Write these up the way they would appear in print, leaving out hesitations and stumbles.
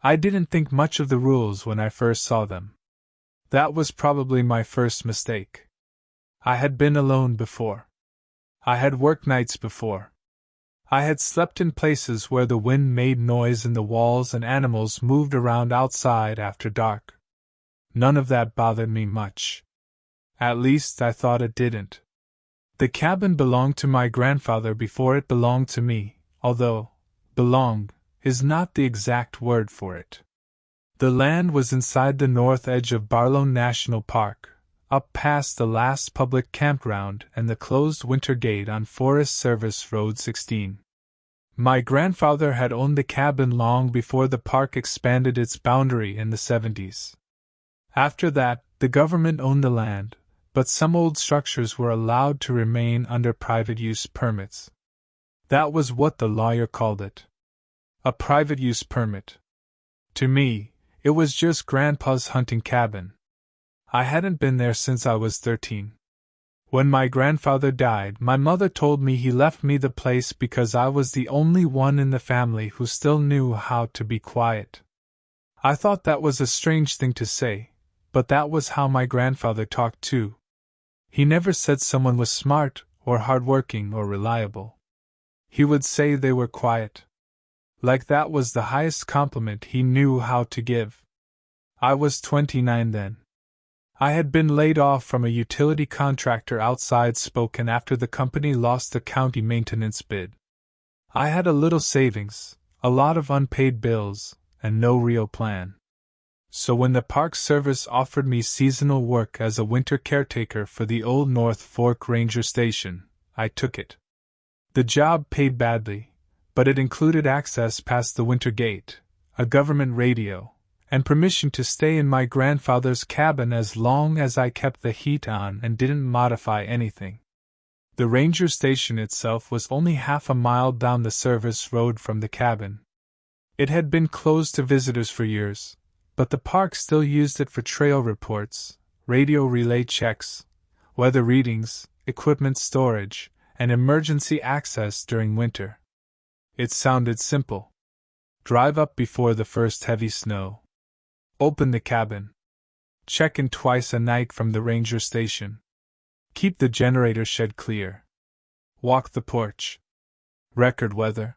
I didn't think much of the rules when I first saw them. That was probably my first mistake. I had been alone before. I had worked nights before. I had slept in places where the wind made noise in the walls and animals moved around outside after dark. None of that bothered me much. At least I thought it didn't. The cabin belonged to my grandfather before it belonged to me, although belong is not the exact word for it. The land was inside the north edge of Barlow National Park, up past the last public campground and the closed winter gate on Forest Service Road 16. My grandfather had owned the cabin long before the park expanded its boundary in the 70s. After that, the government owned the land, but some old structures were allowed to remain under private use permits. That was what the lawyer called it. A private use permit. To me, it was just Grandpa's hunting cabin. I hadn't been there since I was 13. When my grandfather died, my mother told me he left me the place because I was the only one in the family who still knew how to be quiet. I thought that was a strange thing to say, but that was how my grandfather talked too. He never said someone was smart, or hardworking, or reliable. He would say they were quiet. Like that was the highest compliment he knew how to give. I was 29 then. I had been laid off from a utility contractor outside Spokane after the company lost the county maintenance bid. I had a little savings, a lot of unpaid bills, and no real plan. So when the Park Service offered me seasonal work as a winter caretaker for the old North Fork Ranger Station, I took it. The job paid badly, but it included access past the winter gate, a government radio, and permission to stay in my grandfather's cabin as long as I kept the heat on and didn't modify anything. The ranger station itself was only half a mile down the service road from the cabin. It had been closed to visitors for years, but the park still used it for trail reports, radio relay checks, weather readings, equipment storage, and emergency access during winter. It sounded simple. Drive up before the first heavy snow. Open the cabin. Check in twice a night from the ranger station. Keep the generator shed clear. Walk the porch. Record weather.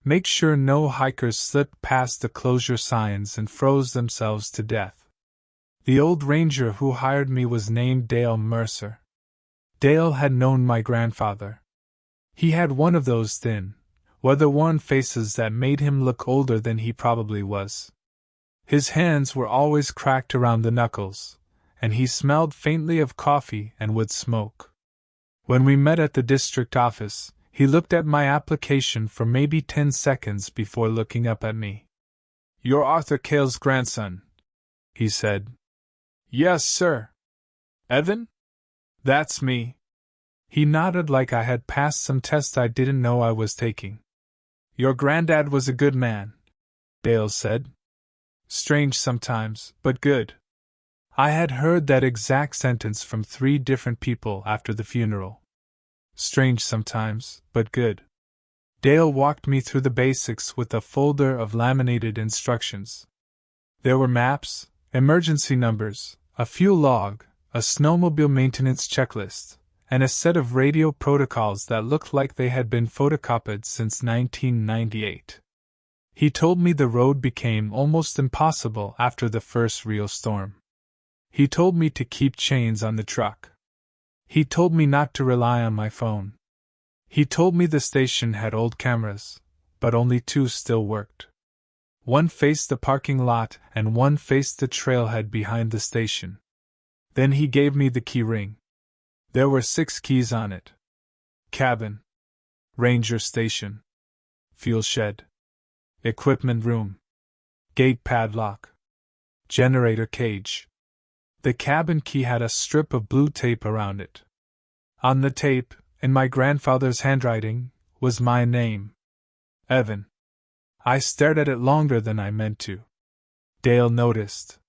Make sure no hikers slipped past the closure signs and froze themselves to death. The old ranger who hired me was named Dale Mercer. Dale had known my grandfather. He had one of those thin, weather-worn faces that made him look older than he probably was. His hands were always cracked around the knuckles, and he smelled faintly of coffee and would smoke. When we met at the district office, he looked at my application for maybe 10 seconds before looking up at me. "You're Arthur Cale's grandson," he said. "Yes, sir." "Evan?" "That's me." He nodded like I had passed some test I didn't know I was taking. "Your granddad was a good man," Dale said. "Strange sometimes, but good." I had heard that exact sentence from 3 different people after the funeral. Strange sometimes, but good. Dale walked me through the basics with a folder of laminated instructions. There were maps, emergency numbers, a fuel log, a snowmobile maintenance checklist, and a set of radio protocols that looked like they had been photocopied since 1998. He told me the road became almost impossible after the first real storm. He told me to keep chains on the truck. He told me not to rely on my phone. He told me the station had old cameras, but only 2 still worked. One faced the parking lot and one faced the trailhead behind the station. Then he gave me the key ring. There were 6 keys on it. Cabin. Ranger station. Fuel shed. Equipment room. Gate padlock. Generator cage. The cabin key had a strip of blue tape around it. On the tape, in my grandfather's handwriting, was my name. Evan. I stared at it longer than I meant to. Dale noticed.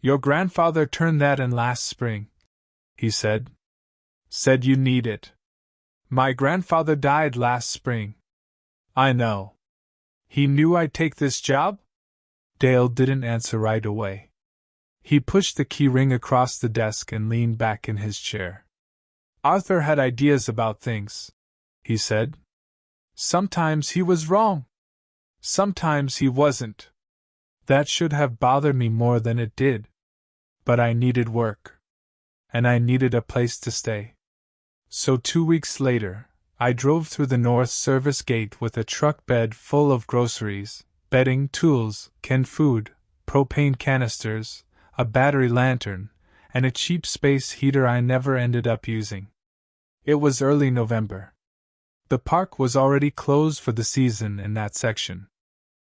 "Your grandfather turned that in last spring," he said. "Said you need it." "My grandfather died last spring." "I know." "He knew I'd take this job?" Dale didn't answer right away. He pushed the key ring across the desk and leaned back in his chair. Arthur had ideas about things, he said. Sometimes he was wrong. Sometimes he wasn't. That should have bothered me more than it did. But I needed work. And I needed a place to stay. So 2 weeks later, I drove through the North Service Gate with a truck bed full of groceries, bedding, tools, canned food, propane canisters, a battery lantern, and a cheap space heater I never ended up using. It was early November. The park was already closed for the season in that section.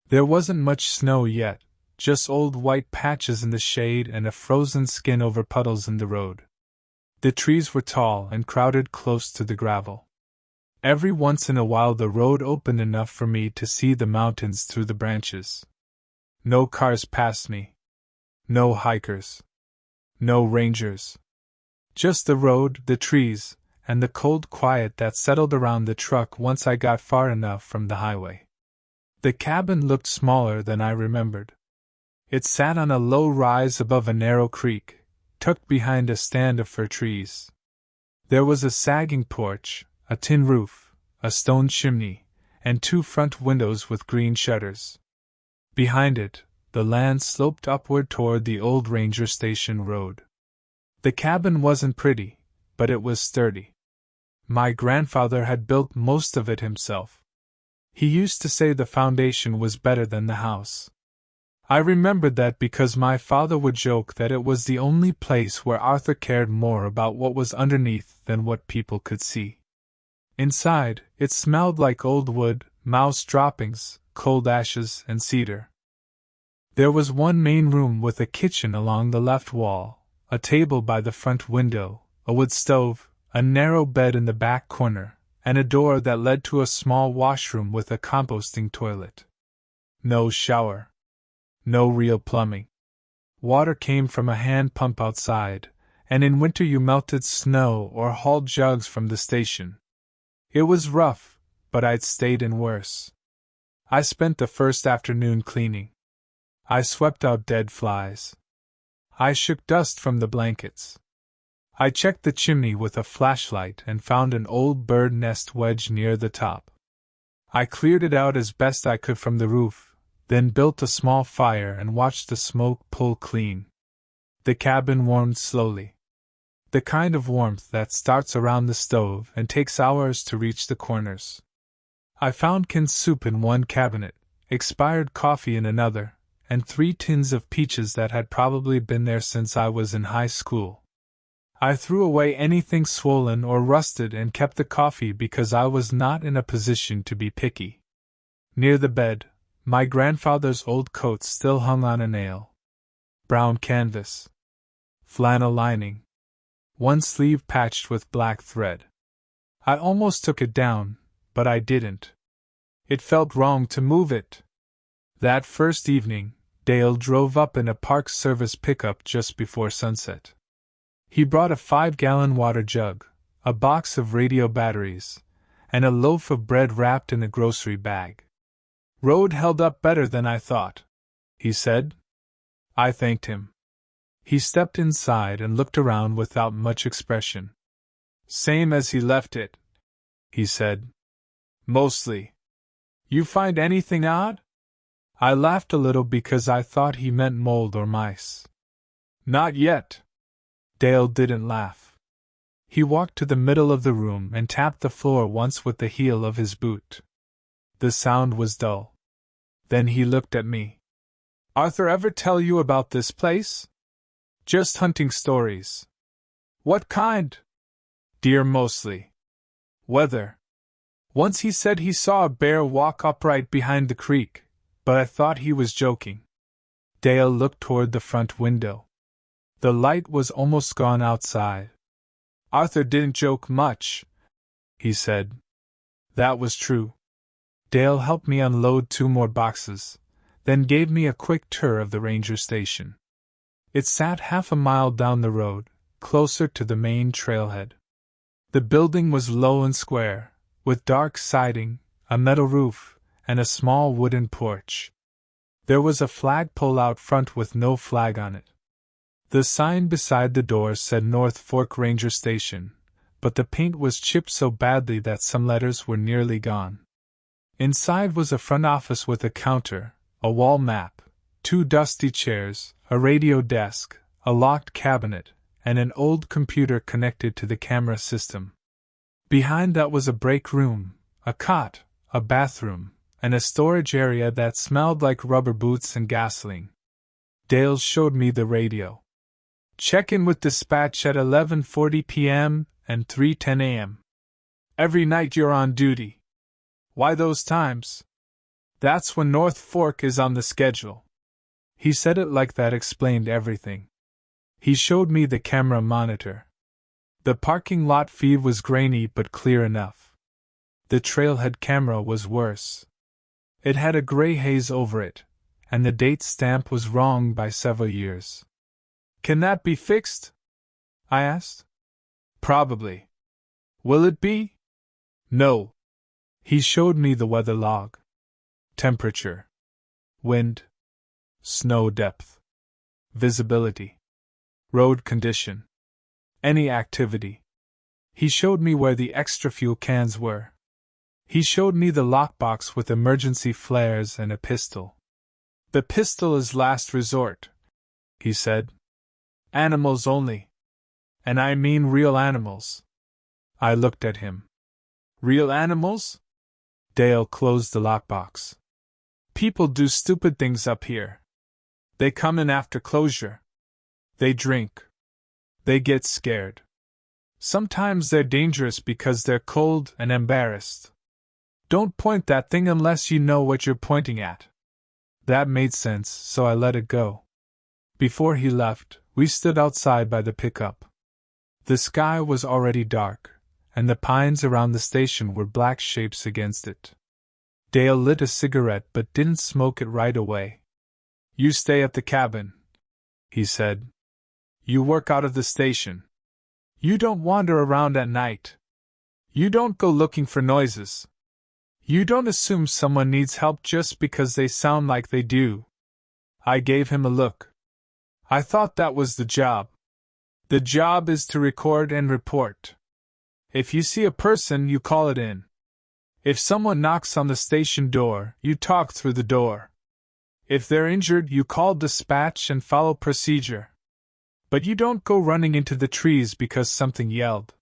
There wasn't much snow yet, just old white patches in the shade and a frozen skin over puddles in the road. The trees were tall and crowded close to the gravel. Every once in a while the road opened enough for me to see the mountains through the branches. No cars passed me. No hikers. No rangers. Just the road, the trees, and the cold quiet that settled around the truck once I got far enough from the highway. The cabin looked smaller than I remembered. It sat on a low rise above a narrow creek, tucked behind a stand of fir trees. There was a sagging porch, a tin roof, a stone chimney, and 2 front windows with green shutters. Behind it, the land sloped upward toward the old ranger station road. The cabin wasn't pretty, but it was sturdy. My grandfather had built most of it himself. He used to say the foundation was better than the house. I remembered that because my father would joke that it was the only place where Arthur cared more about what was underneath than what people could see. Inside, it smelled like old wood, mouse droppings, cold ashes, and cedar. There was one main room with a kitchen along the left wall, a table by the front window, a wood stove, a narrow bed in the back corner, and a door that led to a small washroom with a composting toilet. No shower. No real plumbing. Water came from a hand pump outside, and in winter you melted snow or hauled jugs from the station. It was rough, but I'd stayed in worse. I spent the first afternoon cleaning. I swept out dead flies. I shook dust from the blankets. I checked the chimney with a flashlight and found an old bird nest wedged near the top. I cleared it out as best I could from the roof, then built a small fire and watched the smoke pull clean. The cabin warmed slowly. The kind of warmth that starts around the stove and takes hours to reach the corners. I found canned soup in one cabinet, expired coffee in another, and 3 tins of peaches that had probably been there since I was in high school. I threw away anything swollen or rusted and kept the coffee because I was not in a position to be picky. Near the bed, my grandfather's old coat still hung on a nail. Brown canvas. Flannel lining. One sleeve patched with black thread. I almost took it down, but I didn't. It felt wrong to move it. That first evening, Dale drove up in a Park Service pickup just before sunset. He brought a 5-gallon water jug, a box of radio batteries, and a loaf of bread wrapped in a grocery bag. "Road held up better than I thought," he said. I thanked him. He stepped inside and looked around without much expression. "Same as he left it," he said. "Mostly. You find anything odd?" I laughed a little because I thought he meant mold or mice. "Not yet." Dale didn't laugh. He walked to the middle of the room and tapped the floor once with the heel of his boot. The sound was dull. Then he looked at me. "Arthur ever tell you about this place?" "Just hunting stories." "What kind?" "Deer mostly." "Weather." "Once he said he saw a bear walk upright behind the creek, but I thought he was joking." Dale looked toward the front window. The light was almost gone outside. "Arthur didn't joke much," he said. That was true. Dale helped me unload 2 more boxes, then gave me a quick tour of the ranger station. It sat half a mile down the road, closer to the main trailhead. The building was low and square, with dark siding, a metal roof, and a small wooden porch. There was a flagpole out front with no flag on it. The sign beside the door said North Fork Ranger Station, but the paint was chipped so badly that some letters were nearly gone. Inside was a front office with a counter, a wall map, 2 dusty chairs, a radio desk, a locked cabinet, and an old computer connected to the camera system. Behind that was a break room, a cot, a bathroom, and a storage area that smelled like rubber boots and gasoline. Dale showed me the radio. Check in with dispatch at 11:40 p.m. and 3:10 a.m. Every night you're on duty. Why those times? That's when North Fork is on the schedule. He said it like that explained everything. He showed me the camera monitor. The parking lot feed was grainy but clear enough. The trailhead camera was worse. It had a gray haze over it, and the date stamp was wrong by several years. Can that be fixed? I asked. Probably. Will it be? No. He showed me the weather log. Temperature. Wind. Snow depth. Visibility. Road condition. Any activity. He showed me where the extra fuel cans were. He showed me the lockbox with emergency flares and a pistol. The pistol is last resort, he said. Animals only. And I mean real animals. I looked at him. Real animals? Dale closed the lockbox. People do stupid things up here. They come in after closure. They drink. They get scared. Sometimes they're dangerous because they're cold and embarrassed. Don't point that thing unless you know what you're pointing at. That made sense, so I let it go. Before he left, we stood outside by the pickup. The sky was already dark, and the pines around the station were black shapes against it. Dale lit a cigarette but didn't smoke it right away. You stay at the cabin, he said. You work out of the station. You don't wander around at night. You don't go looking for noises. You don't assume someone needs help just because they sound like they do. I gave him a look. I thought that was the job. The job is to record and report. If you see a person, you call it in. If someone knocks on the station door, you talk through the door. If they're injured, you call dispatch and follow procedure. But you don't go running into the trees because something yelled.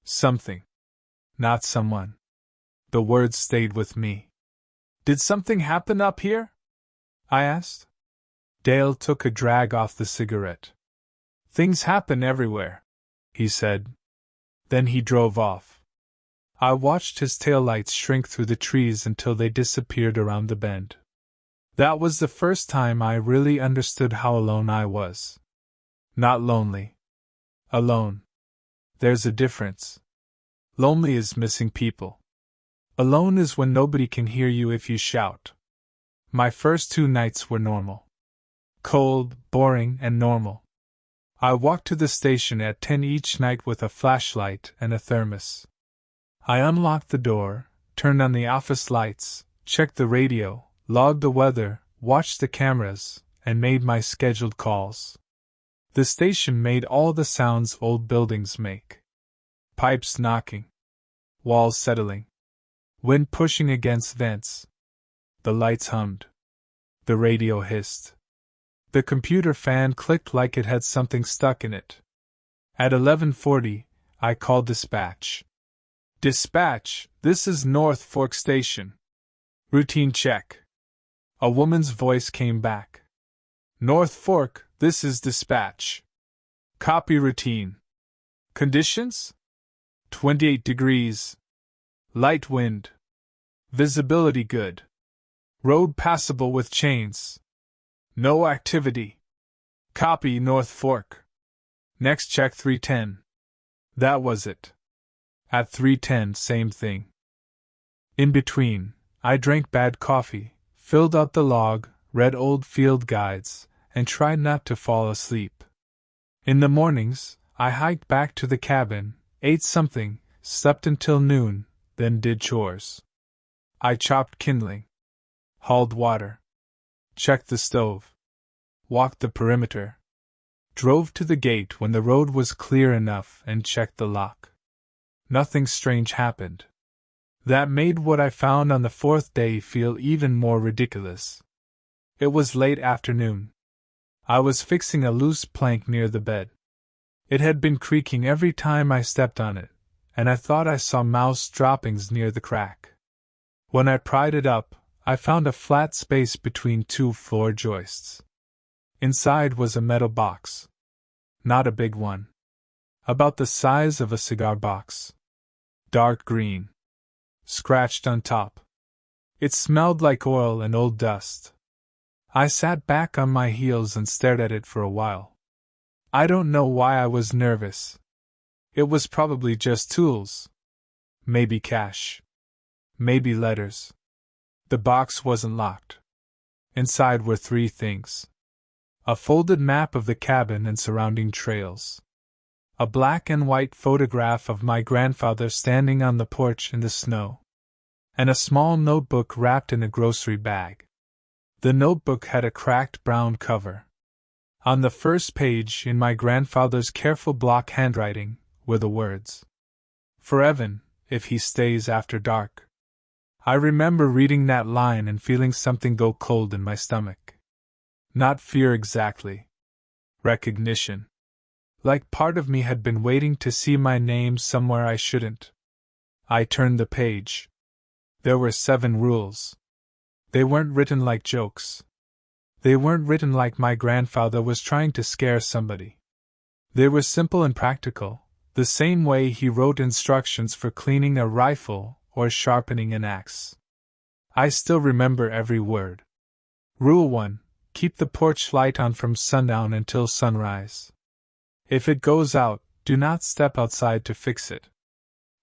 Something. Not someone. The words stayed with me. Did something happen up here? I asked. Dale took a drag off the cigarette. Things happen everywhere, he said. Then he drove off. I watched his taillights shrink through the trees until they disappeared around the bend. That was the first time I really understood how alone I was. Not lonely. Alone. There's a difference. Lonely is missing people. Alone is when nobody can hear you if you shout. My first 2 nights were normal. Cold, boring, and normal. I walked to the station at 10 each night with a flashlight and a thermos. I unlocked the door, turned on the office lights, checked the radio, logged the weather, watched the cameras, and made my scheduled calls. The station made all the sounds old buildings make. Pipes knocking. Walls settling. Wind pushing against vents. The lights hummed. The radio hissed. The computer fan clicked like it had something stuck in it. At 11:40, I called dispatch. Dispatch, this is North Fork Station. Routine check. A woman's voice came back. North Fork, this is dispatch. Copy routine. Conditions? 28 degrees. Light wind. Visibility good. Road passable with chains. No activity. Copy North Fork. Next check 310. That was it. At 310, same thing. In between, I drank bad coffee, filled out the log, read old field guides, and tried not to fall asleep. In the mornings, I hiked back to the cabin, ate something, slept until noon, then did chores. I chopped kindling. Hauled water. checked the stove, walked the perimeter, drove to the gate when the road was clear enough, and checked the lock. Nothing strange happened. That made what I found on the fourth day feel even more ridiculous. It was late afternoon. I was fixing a loose plank near the bed. It had been creaking every time I stepped on it, and I thought I saw mouse droppings near the crack. When I pried it up, I found a flat space between two floor joists. Inside was a metal box. Not a big one. About the size of a cigar box. Dark green. Scratched on top. It smelled like oil and old dust. I sat back on my heels and stared at it for a while. I don't know why I was nervous. It was probably just tools. Maybe cash. Maybe letters. The box wasn't locked. Inside were three things. A folded map of the cabin and surrounding trails. A black and white photograph of my grandfather standing on the porch in the snow. And a small notebook wrapped in a grocery bag. The notebook had a cracked brown cover. On the first page, in my grandfather's careful block handwriting, were the words, "For Evan, if he stays after dark." I remember reading that line and feeling something go cold in my stomach. Not fear exactly. Recognition. Like part of me had been waiting to see my name somewhere I shouldn't. I turned the page. There were 7 rules. They weren't written like jokes. They weren't written like my grandfather was trying to scare somebody. They were simple and practical, the same way he wrote instructions for cleaning a rifle or sharpening an axe. I still remember every word. Rule 1. Keep the porch light on from sundown until sunrise. If it goes out, do not step outside to fix it.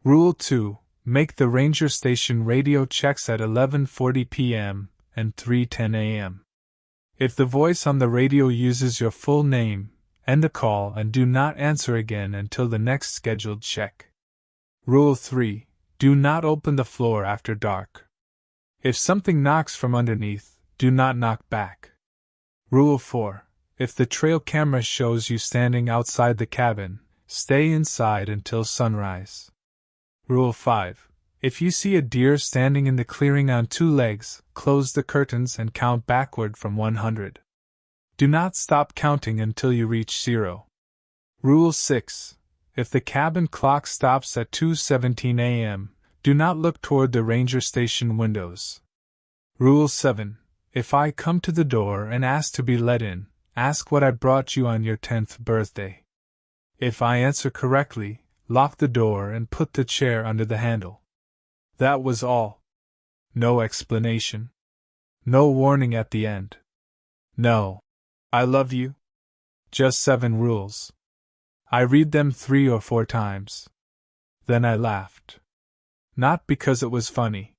Rule 2. Make the ranger station radio checks at 11:40 p.m. and 3:10 a.m. If the voice on the radio uses your full name, end the call and do not answer again until the next scheduled check. Rule 3. Do not open the floor after dark. If something knocks from underneath, do not knock back. Rule 4. If the trail camera shows you standing outside the cabin, stay inside until sunrise. Rule 5. If you see a deer standing in the clearing on 2 legs, close the curtains and count backward from 100. Do not stop counting until you reach 0. Rule 6. If the cabin clock stops at 2:17 a.m., do not look toward the ranger station windows. Rule 7. If I come to the door and ask to be let in, ask what I brought you on your 10th birthday. If I answer correctly, lock the door and put the chair under the handle. That was all. No explanation. No warning at the end. No. I love you. Just 7 rules. I read them 3 or 4 times. Then I laughed. Not because it was funny.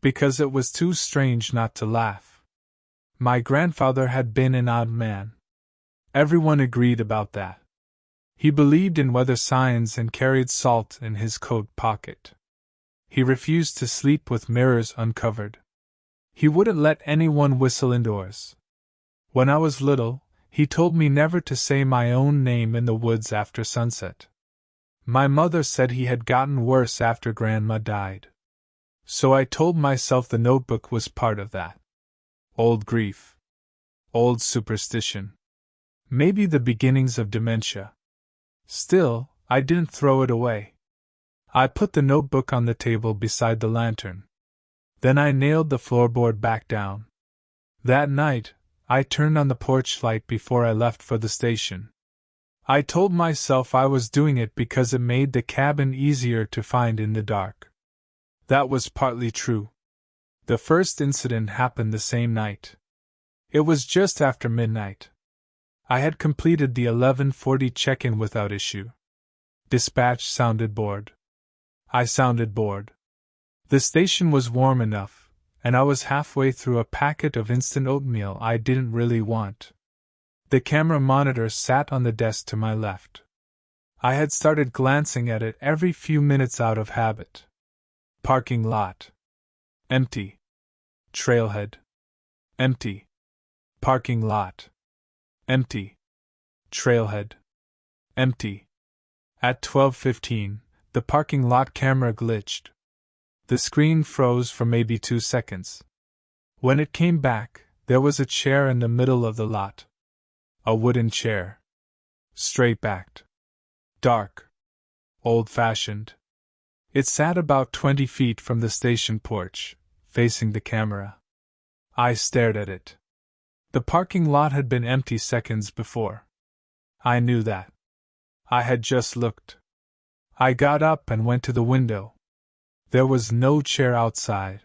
Because it was too strange not to laugh. My grandfather had been an odd man. Everyone agreed about that. He believed in weather signs and carried salt in his coat pocket. He refused to sleep with mirrors uncovered. He wouldn't let anyone whistle indoors. When I was little, he told me never to say my own name in the woods after sunset. My mother said he had gotten worse after Grandma died. So I told myself the notebook was part of that. Old grief. Old superstition. Maybe the beginnings of dementia. Still, I didn't throw it away. I put the notebook on the table beside the lantern. Then I nailed the floorboard back down. That night, I turned on the porch light before I left for the station. I told myself I was doing it because it made the cabin easier to find in the dark. That was partly true. The first incident happened the same night. It was just after midnight. I had completed the 11:40 check-in without issue. Dispatch sounded bored. I sounded bored. The station was warm enough, and I was halfway through a packet of instant oatmeal I didn't really want. The camera monitor sat on the desk to my left. I had started glancing at it every few minutes out of habit. Parking lot. Empty. Trailhead. Empty. Parking lot. Empty. Trailhead. Empty. At 12:15, the parking lot camera glitched. The screen froze for maybe 2 seconds. When it came back, there was a chair in the middle of the lot. A wooden chair. Straight-backed. Dark. Old-fashioned. It sat about 20 feet from the station porch, facing the camera. I stared at it. The parking lot had been empty seconds before. I knew that. I had just looked. I got up and went to the window. There was no chair outside.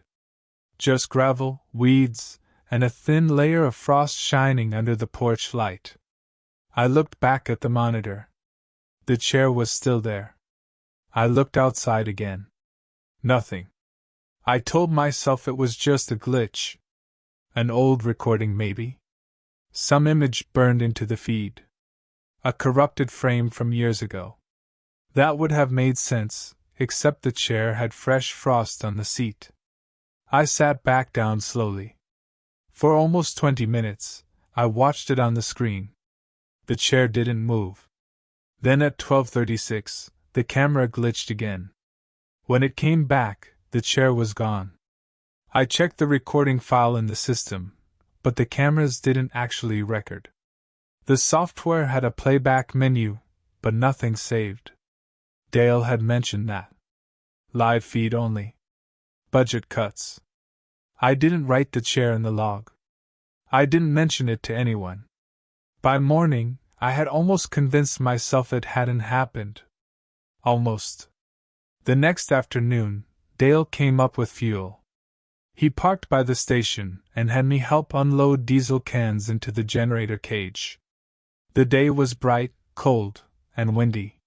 Just gravel, weeds, and a thin layer of frost shining under the porch light. I looked back at the monitor. The chair was still there. I looked outside again. Nothing. I told myself it was just a glitch. An old recording, maybe. Some image burned into the feed. A corrupted frame from years ago. That would have made sense, except the chair had fresh frost on the seat. I sat back down slowly. For almost 20 minutes, I watched it on the screen. The chair didn't move. Then at 12:36, the camera glitched again. When it came back, the chair was gone. I checked the recording file in the system, but the cameras didn't actually record. The software had a playback menu, but nothing saved. Dale had mentioned that. Live feed only. Budget cuts. I didn't write the chair in the log. I didn't mention it to anyone. By morning, I had almost convinced myself it hadn't happened. Almost. The next afternoon, Dale came up with fuel. He parked by the station and had me help unload diesel cans into the generator cage. The day was bright, cold, and windy.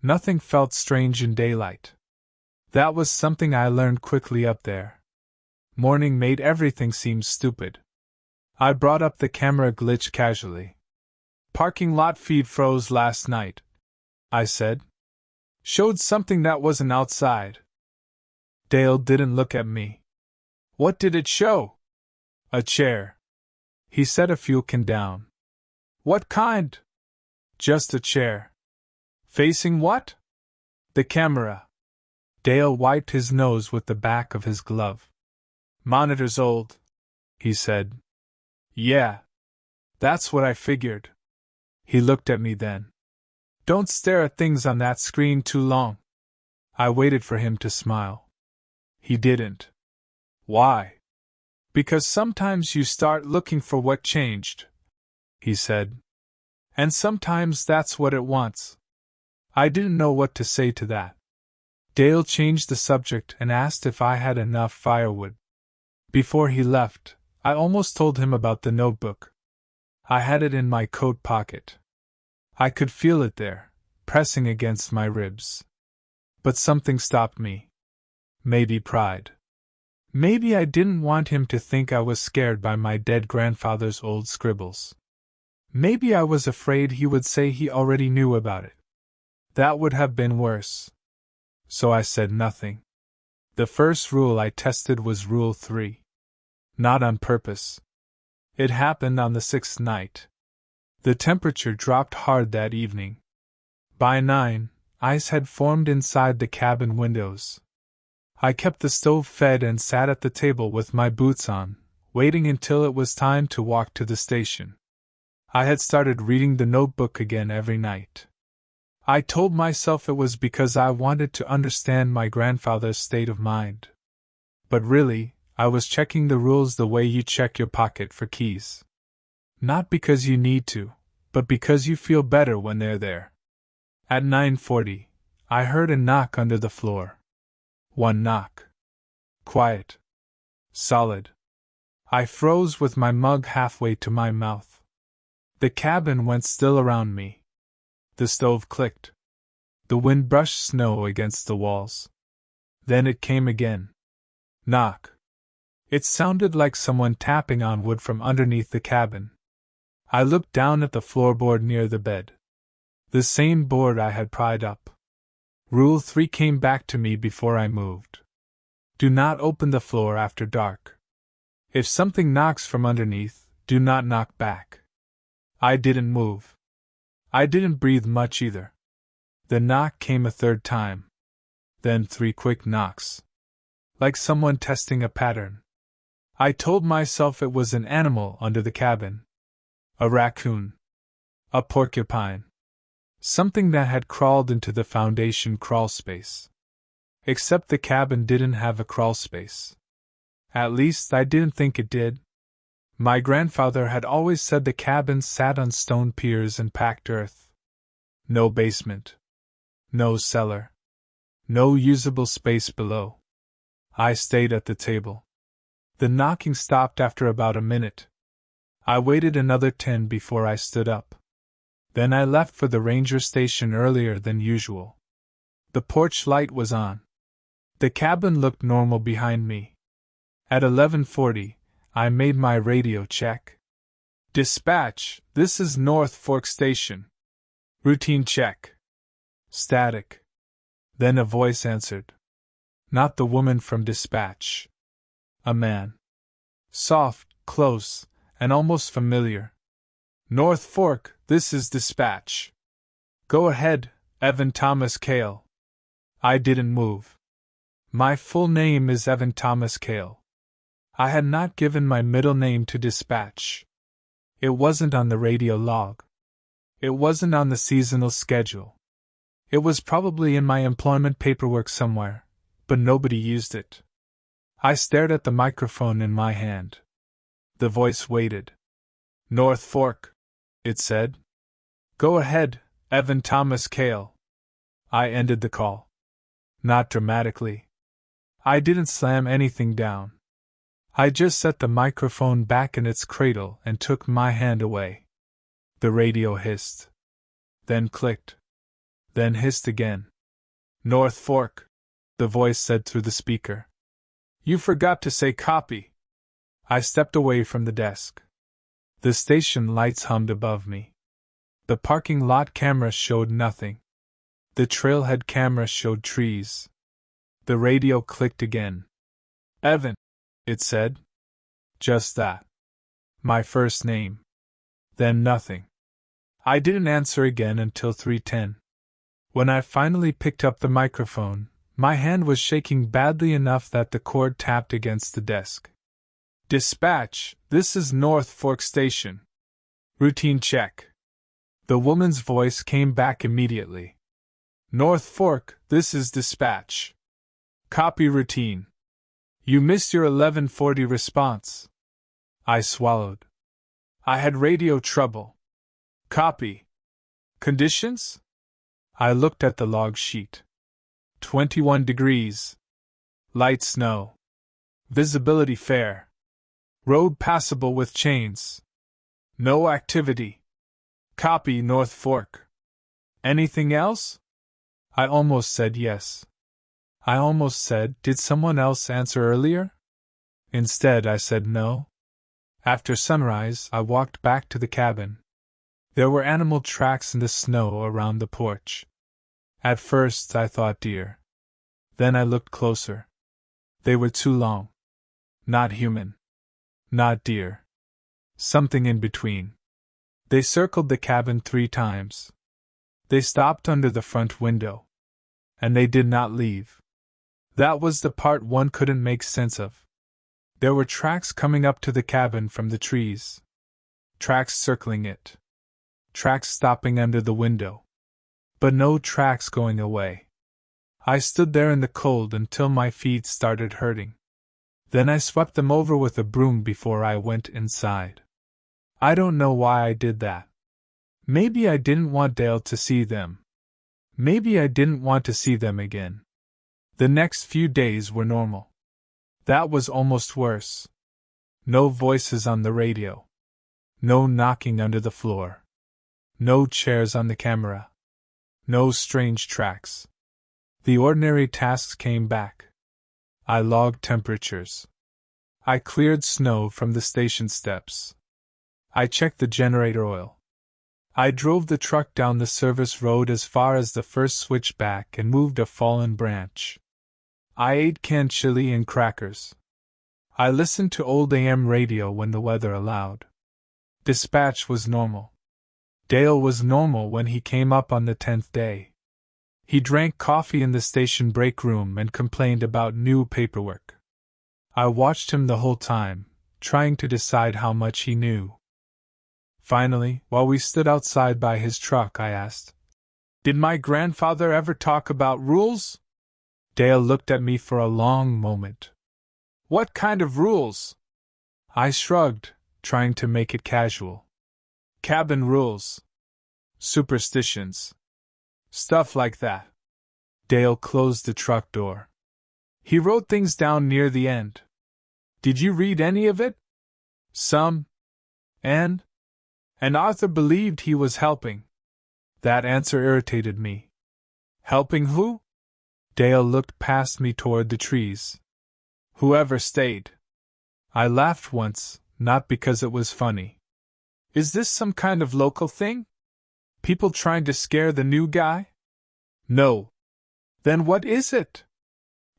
Nothing felt strange in daylight. That was something I learned quickly up there. Morning made everything seem stupid. I brought up the camera glitch casually. Parking lot feed froze last night, I said. Showed something that wasn't outside. Dale didn't look at me. What did it show? A chair. He set a fuel can down. What kind? Just a chair. Facing what? The camera. Dale wiped his nose with the back of his glove. Monitor's old, he said. Yeah. That's what I figured. He looked at me then. Don't stare at things on that screen too long. I waited for him to smile. He didn't. Why? Because sometimes you start looking for what changed, he said. And sometimes that's what it wants. I didn't know what to say to that. Dale changed the subject and asked if I had enough firewood. Before he left, I almost told him about the notebook. I had it in my coat pocket. I could feel it there, pressing against my ribs. But something stopped me. Maybe pride. Maybe I didn't want him to think I was scared by my dead grandfather's old scribbles. Maybe I was afraid he would say he already knew about it. That would have been worse. So I said nothing. The first rule I tested was Rule 3. Not on purpose. It happened on the 6th night. The temperature dropped hard that evening. By 9, ice had formed inside the cabin windows. I kept the stove fed and sat at the table with my boots on, waiting until it was time to walk to the station. I had started reading the notebook again every night. I told myself it was because I wanted to understand my grandfather's state of mind. But really, I was checking the rules the way you check your pocket for keys. Not because you need to, but because you feel better when they're there. At 9:40, I heard a knock under the floor. One knock. Quiet. Solid. I froze with my mug halfway to my mouth. The cabin went still around me. The stove clicked. The wind brushed snow against the walls. Then it came again. Knock. It sounded like someone tapping on wood from underneath the cabin. I looked down at the floorboard near the bed. The same board I had pried up. Rule 3 came back to me before I moved. Do not open the floor after dark. If something knocks from underneath, Do not knock back. I didn't move. I didn't breathe much either. The knock came a third time. Then 3 quick knocks. Like someone testing a pattern. I told myself it was an animal under the cabin. A raccoon. A porcupine. Something that had crawled into the foundation crawlspace. Except the cabin didn't have a crawlspace. At least I didn't think it did. My grandfather had always said the cabin sat on stone piers and packed earth. No basement. No cellar. No usable space below. I stayed at the table. The knocking stopped after about a minute. I waited another 10 before I stood up. Then I left for the ranger station earlier than usual. The porch light was on. The cabin looked normal behind me. At 11:40, I made my radio check. Dispatch, this is North Fork Station. Routine check. Static. Then a voice answered. Not the woman from dispatch. A man. Soft, close, and almost familiar. North Fork, this is dispatch. Go ahead, Evan Thomas Cale. I didn't move. My full name is Evan Thomas Cale. I had not given my middle name to dispatch. It wasn't on the radio log. It wasn't on the seasonal schedule. It was probably in my employment paperwork somewhere, but nobody used it. I stared at the microphone in my hand. The voice waited. North Fork, it said. Go ahead, Evan Thomas Cale. I ended the call. Not dramatically. I didn't slam anything down. I just set the microphone back in its cradle and took my hand away. The radio hissed. Then clicked. Then hissed again. North Fork, the voice said through the speaker. You forgot to say copy. I stepped away from the desk. The station lights hummed above me. The parking lot camera showed nothing. The trailhead camera showed trees. The radio clicked again. Evan, it said. Just that. My first name. Then nothing. I didn't answer again until 3:10. When I finally picked up the microphone, my hand was shaking badly enough that the cord tapped against the desk. Dispatch, this is North Fork Station. Routine check. The woman's voice came back immediately. North Fork, this is dispatch. Copy routine. You missed your 11:40 response. I swallowed. I had radio trouble. Copy. Conditions? I looked at the log sheet. 21 degrees. Light snow. Visibility fair. Road passable with chains. No activity. Copy North Fork. Anything else? I almost said yes. I almost said, did someone else answer earlier? Instead, I said no. After sunrise, I walked back to the cabin. There were animal tracks in the snow around the porch. At first, I thought deer. Then I looked closer. They were too long. Not human. Not deer. Something in between. They circled the cabin 3 times. They stopped under the front window. And they did not leave. That was the part one couldn't make sense of. There were tracks coming up to the cabin from the trees. Tracks circling it. Tracks stopping under the window. But no tracks going away. I stood there in the cold until my feet started hurting. Then I swept them over with a broom before I went inside. I don't know why I did that. Maybe I didn't want Dale to see them. Maybe I didn't want to see them again. The next few days were normal. That was almost worse. No voices on the radio. No knocking under the floor. No chairs on the camera. No strange tracks. The ordinary tasks came back. I logged temperatures. I cleared snow from the station steps. I checked the generator oil. I drove the truck down the service road as far as the first switchback and moved a fallen branch. I ate canned chili and crackers. I listened to old AM radio when the weather allowed. Dispatch was normal. Dale was normal when he came up on the 10th day. He drank coffee in the station break room and complained about new paperwork. I watched him the whole time, trying to decide how much he knew. Finally, while we stood outside by his truck, I asked, "Did my grandfather ever talk about rules?" Dale looked at me for a long moment. "What kind of rules?" I shrugged, trying to make it casual. "Cabin rules. Superstitions. Stuff like that." Dale closed the truck door. "He wrote things down near the end. Did you read any of it?" "Some. And Arthur believed he was helping." That answer irritated me. "Helping who?" Dale looked past me toward the trees. "Whoever stayed." I laughed once, not because it was funny. "Is this some kind of local thing? People trying to scare the new guy?" "No." "Then what is it?"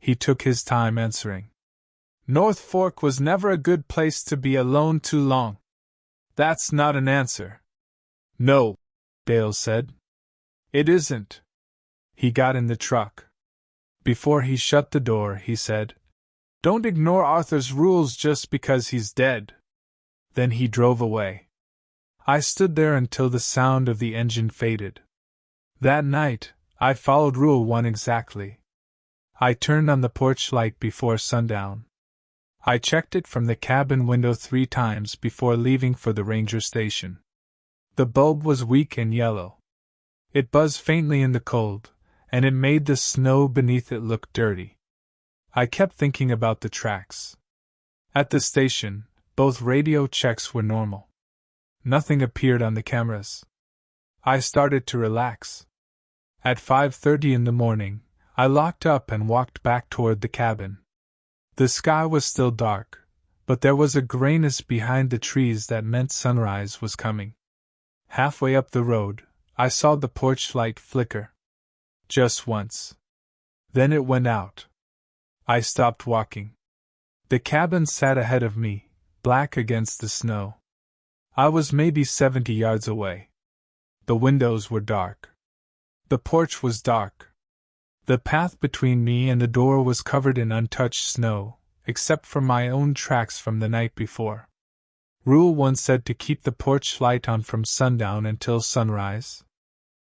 He took his time answering. "North Fork was never a good place to be alone too long." "That's not an answer." "No," Dale said. "It isn't." He got in the truck. Before he shut the door, he said, "Don't ignore Arthur's rules just because he's dead." Then he drove away. I stood there until the sound of the engine faded. That night, I followed Rule 1 exactly. I turned on the porch light before sundown. I checked it from the cabin window 3 times before leaving for the ranger station. The bulb was weak and yellow. It buzzed faintly in the cold, and it made the snow beneath it look dirty. I kept thinking about the tracks. At the station, both radio checks were normal. Nothing appeared on the cameras. I started to relax. At 5:30 in the morning, I locked up and walked back toward the cabin. The sky was still dark, but there was a grayness behind the trees that meant sunrise was coming. Halfway up the road, I saw the porch light flicker. Just once. Then it went out. I stopped walking. The cabin sat ahead of me, black against the snow. I was maybe 70 yards away. The windows were dark. The porch was dark. The path between me and the door was covered in untouched snow, except for my own tracks from the night before. Rule 1 said to keep the porch light on from sundown until sunrise.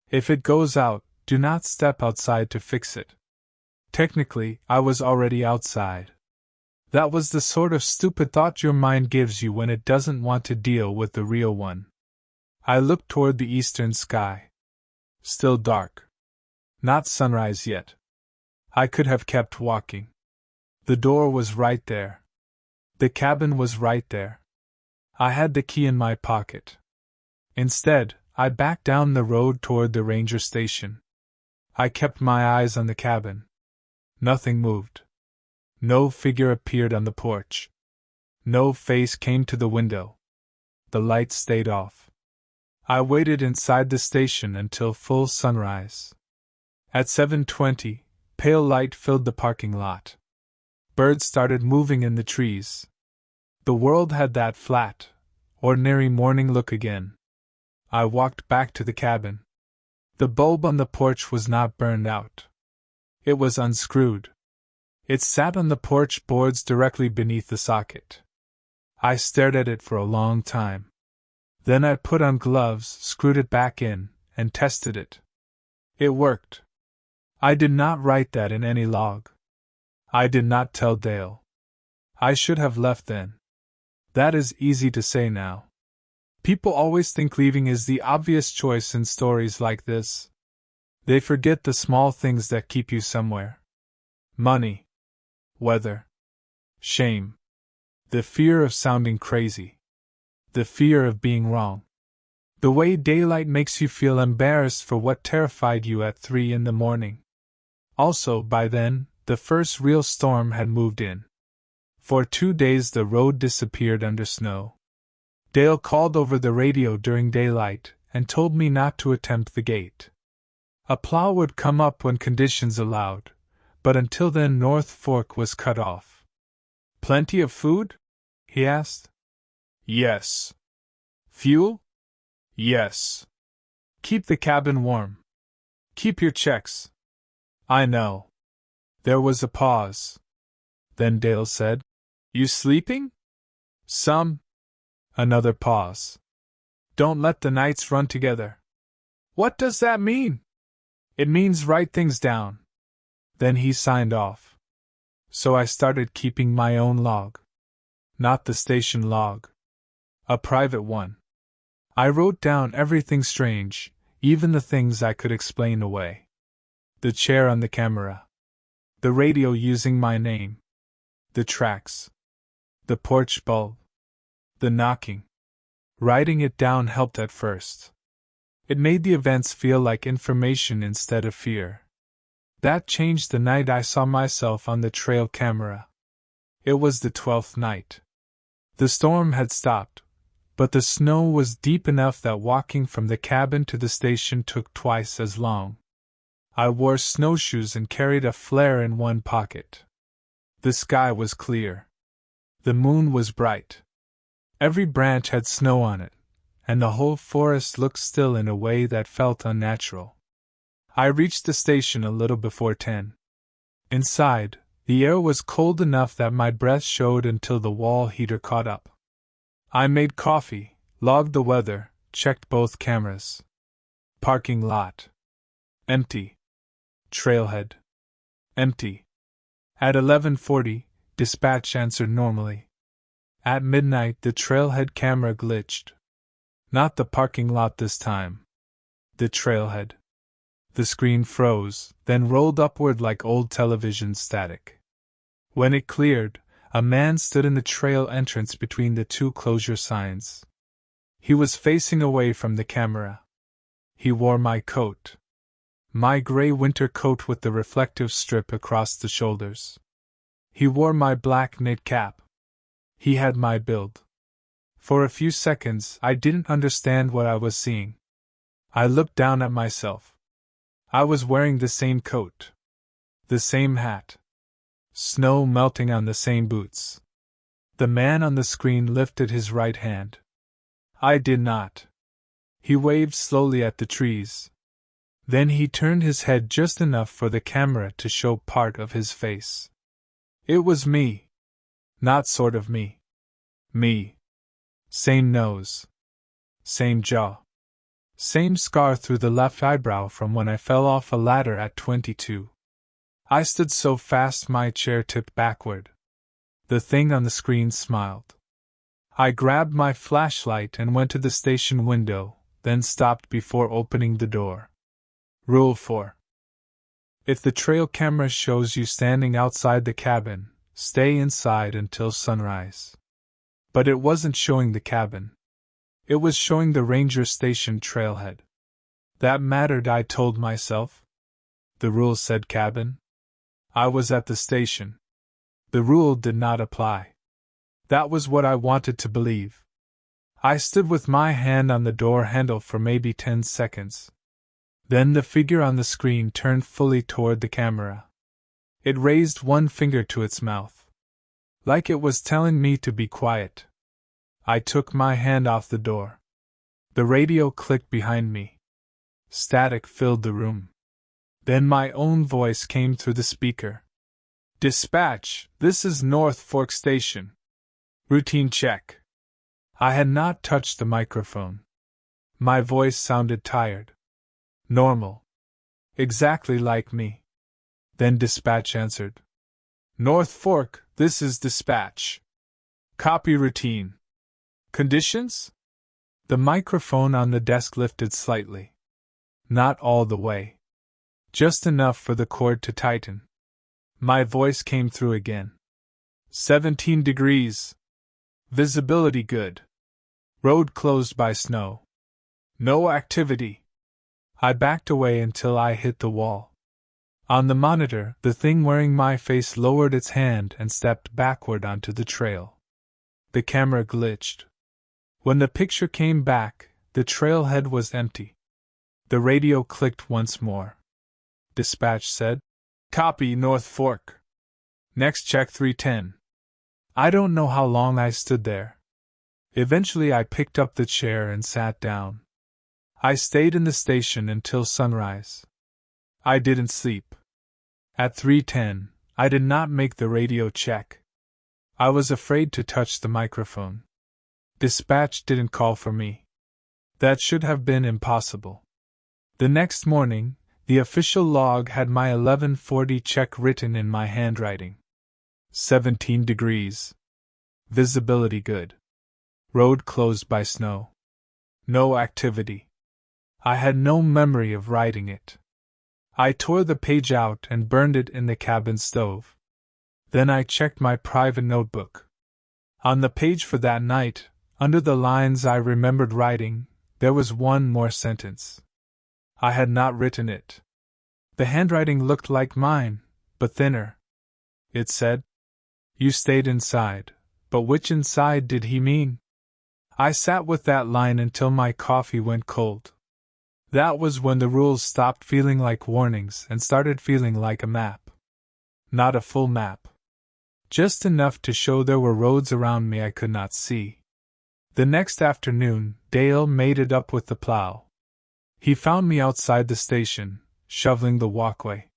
If it goes out, do not step outside to fix it. Technically, I was already outside. That was the sort of stupid thought your mind gives you when it doesn't want to deal with the real one. I looked toward the eastern sky. Still dark. Not sunrise yet. I could have kept walking. The door was right there. The cabin was right there. I had the key in my pocket. Instead, I backed down the road toward the ranger station. I kept my eyes on the cabin. Nothing moved. No figure appeared on the porch. No face came to the window. The light stayed off. I waited inside the station until full sunrise. At 7:20, pale light filled the parking lot. Birds started moving in the trees. The world had that flat, ordinary morning look again. I walked back to the cabin. The bulb on the porch was not burned out. It was unscrewed. It sat on the porch boards directly beneath the socket. I stared at it for a long time. Then I put on gloves, screwed it back in, and tested it. It worked. I did not write that in any log. I did not tell Dale. I should have left then. That is easy to say now. People always think leaving is the obvious choice in stories like this. They forget the small things that keep you somewhere. Money. Weather. Shame. The fear of sounding crazy. The fear of being wrong. The way daylight makes you feel embarrassed for what terrified you at 3 in the morning. Also, by then, the first real storm had moved in. For 2 days the road disappeared under snow. Dale called over the radio during daylight and told me not to attempt the gate. A plow would come up when conditions allowed, but until then North Fork was cut off. "Plenty of food?" he asked. "Yes. Fuel? Yes. Keep the cabin warm. Keep your checks. I know. There was a pause. Then Dale said, You sleeping? Some. Another pause. Don't let the nights run together. What does that mean? It means write things down. Then he signed off. So I started keeping my own log. Not the station log. A private one. I wrote down everything strange, even the things I could explain away. The chair on the camera. The radio using my name. The tracks. The porch bulb. The knocking. Writing it down helped at first. It made the events feel like information instead of fear. That changed the night I saw myself on the trail camera. It was the 12th night. The storm had stopped, but the snow was deep enough that walking from the cabin to the station took twice as long. I wore snowshoes and carried a flare in one pocket. The sky was clear. The moon was bright. Every branch had snow on it, and the whole forest looked still in a way that felt unnatural. I reached the station a little before 10. Inside, the air was cold enough that my breath showed until the wall heater caught up. I made coffee, logged the weather, checked both cameras. Parking lot. Empty. Trailhead. Empty. At 11:40, dispatch answered normally. At midnight, the trailhead camera glitched. Not the parking lot this time. The trailhead. The screen froze, then rolled upward like old television static. When it cleared, a man stood in the trail entrance between the two closure signs. He was facing away from the camera. He wore my coat. My gray winter coat with the reflective strip across the shoulders. He wore my black knit cap. He had my build. For a few seconds, I didn't understand what I was seeing. I looked down at myself. I was wearing the same coat. The same hat. Snow melting on the same boots. The man on the screen lifted his right hand. I did not. He waved slowly at the trees. Then he turned his head just enough for the camera to show part of his face. It was me. Not sort of me. Me. Same nose. Same jaw. Same scar through the left eyebrow from when I fell off a ladder at 22. I stood so fast my chair tipped backward. The thing on the screen smiled. I grabbed my flashlight and went to the station window, then stopped before opening the door. Rule 4. If the trail camera shows you standing outside the cabin, stay inside until sunrise. But it wasn't showing the cabin. It was showing the ranger station trailhead. That mattered, I told myself. The rule said cabin. I was at the station. The rule did not apply. That was what I wanted to believe. I stood with my hand on the door handle for maybe 10 seconds. Then the figure on the screen turned fully toward the camera. It raised one finger to its mouth. Like it was telling me to be quiet. I took my hand off the door. The radio clicked behind me. Static filled the room. Then my own voice came through the speaker. Dispatch, this is North Fork Station. Routine check. I had not touched the microphone. My voice sounded tired. Normal. Exactly like me. Then dispatch answered. North Fork, this is dispatch. Copy routine. Conditions? The microphone on the desk lifted slightly. Not all the way. Just enough for the cord to tighten. My voice came through again. 17 degrees. Visibility good. Road closed by snow. No activity. I backed away until I hit the wall. On the monitor, the thing wearing my face lowered its hand and stepped backward onto the trail. The camera glitched. When the picture came back, the trailhead was empty. The radio clicked once more. Dispatch said, Copy North Fork. Next check 310. I don't know how long I stood there. Eventually I picked up the chair and sat down. I stayed in the station until sunrise. I didn't sleep. At 3:10, I did not make the radio check. I was afraid to touch the microphone. Dispatch didn't call for me. That should have been impossible. The next morning, the official log had my 11:40 check written in my handwriting. 17 degrees. Visibility good. Road closed by snow. No activity. I had no memory of writing it. I tore the page out and burned it in the cabin stove. Then I checked my private notebook. On the page for that night, under the lines I remembered writing, there was one more sentence. I had not written it. The handwriting looked like mine, but thinner. It said, "You stayed inside," but which inside did he mean? I sat with that line until my coffee went cold. That was when the rules stopped feeling like warnings and started feeling like a map. Not a full map. Just enough to show there were roads around me I could not see. The next afternoon, Dale made it up with the plow. He found me outside the station, shoveling the walkway.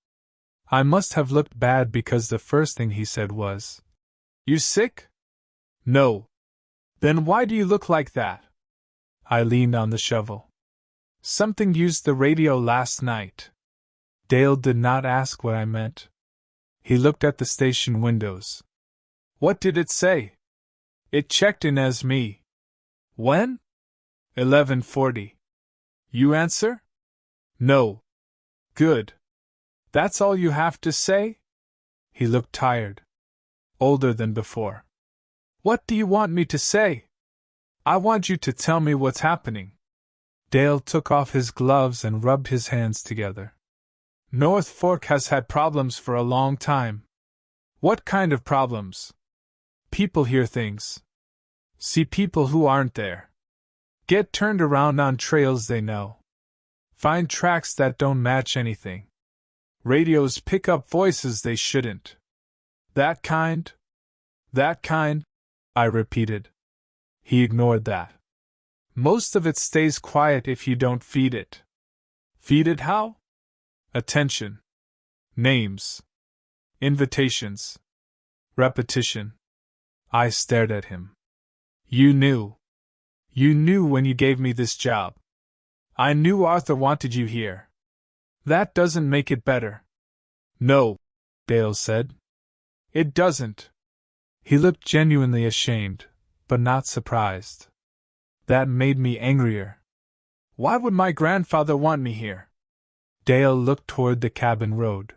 I must have looked bad because the first thing he said was, "You sick?" "No." "Then why do you look like that?" I leaned on the shovel. "Something used the radio last night." Dale did not ask what I meant. He looked at the station windows. "What did it say?" "It checked in as me." "When?" 11:40. "You answer?" "No." "Good. That's all you have to say?" He looked tired. Older than before. "What do you want me to say?" "I want you to tell me what's happening." Dale took off his gloves and rubbed his hands together. "North Fork has had problems for a long time." "What kind of problems?" "People hear things. See people who aren't there. Get turned around on trails they know. Find tracks that don't match anything. Radios pick up voices they shouldn't." "That kind?" "That kind," I repeated. He ignored that. "Most of it stays quiet if you don't feed it." "Feed it how?" "Attention. Names. Invitations. Repetition." I stared at him. "You knew. You knew when you gave me this job. I knew Arthur wanted you here. That doesn't make it better." "No," Dale said. "It doesn't." He looked genuinely ashamed, but not surprised. That made me angrier. "Why would my grandfather want me here?" Dale looked toward the cabin road.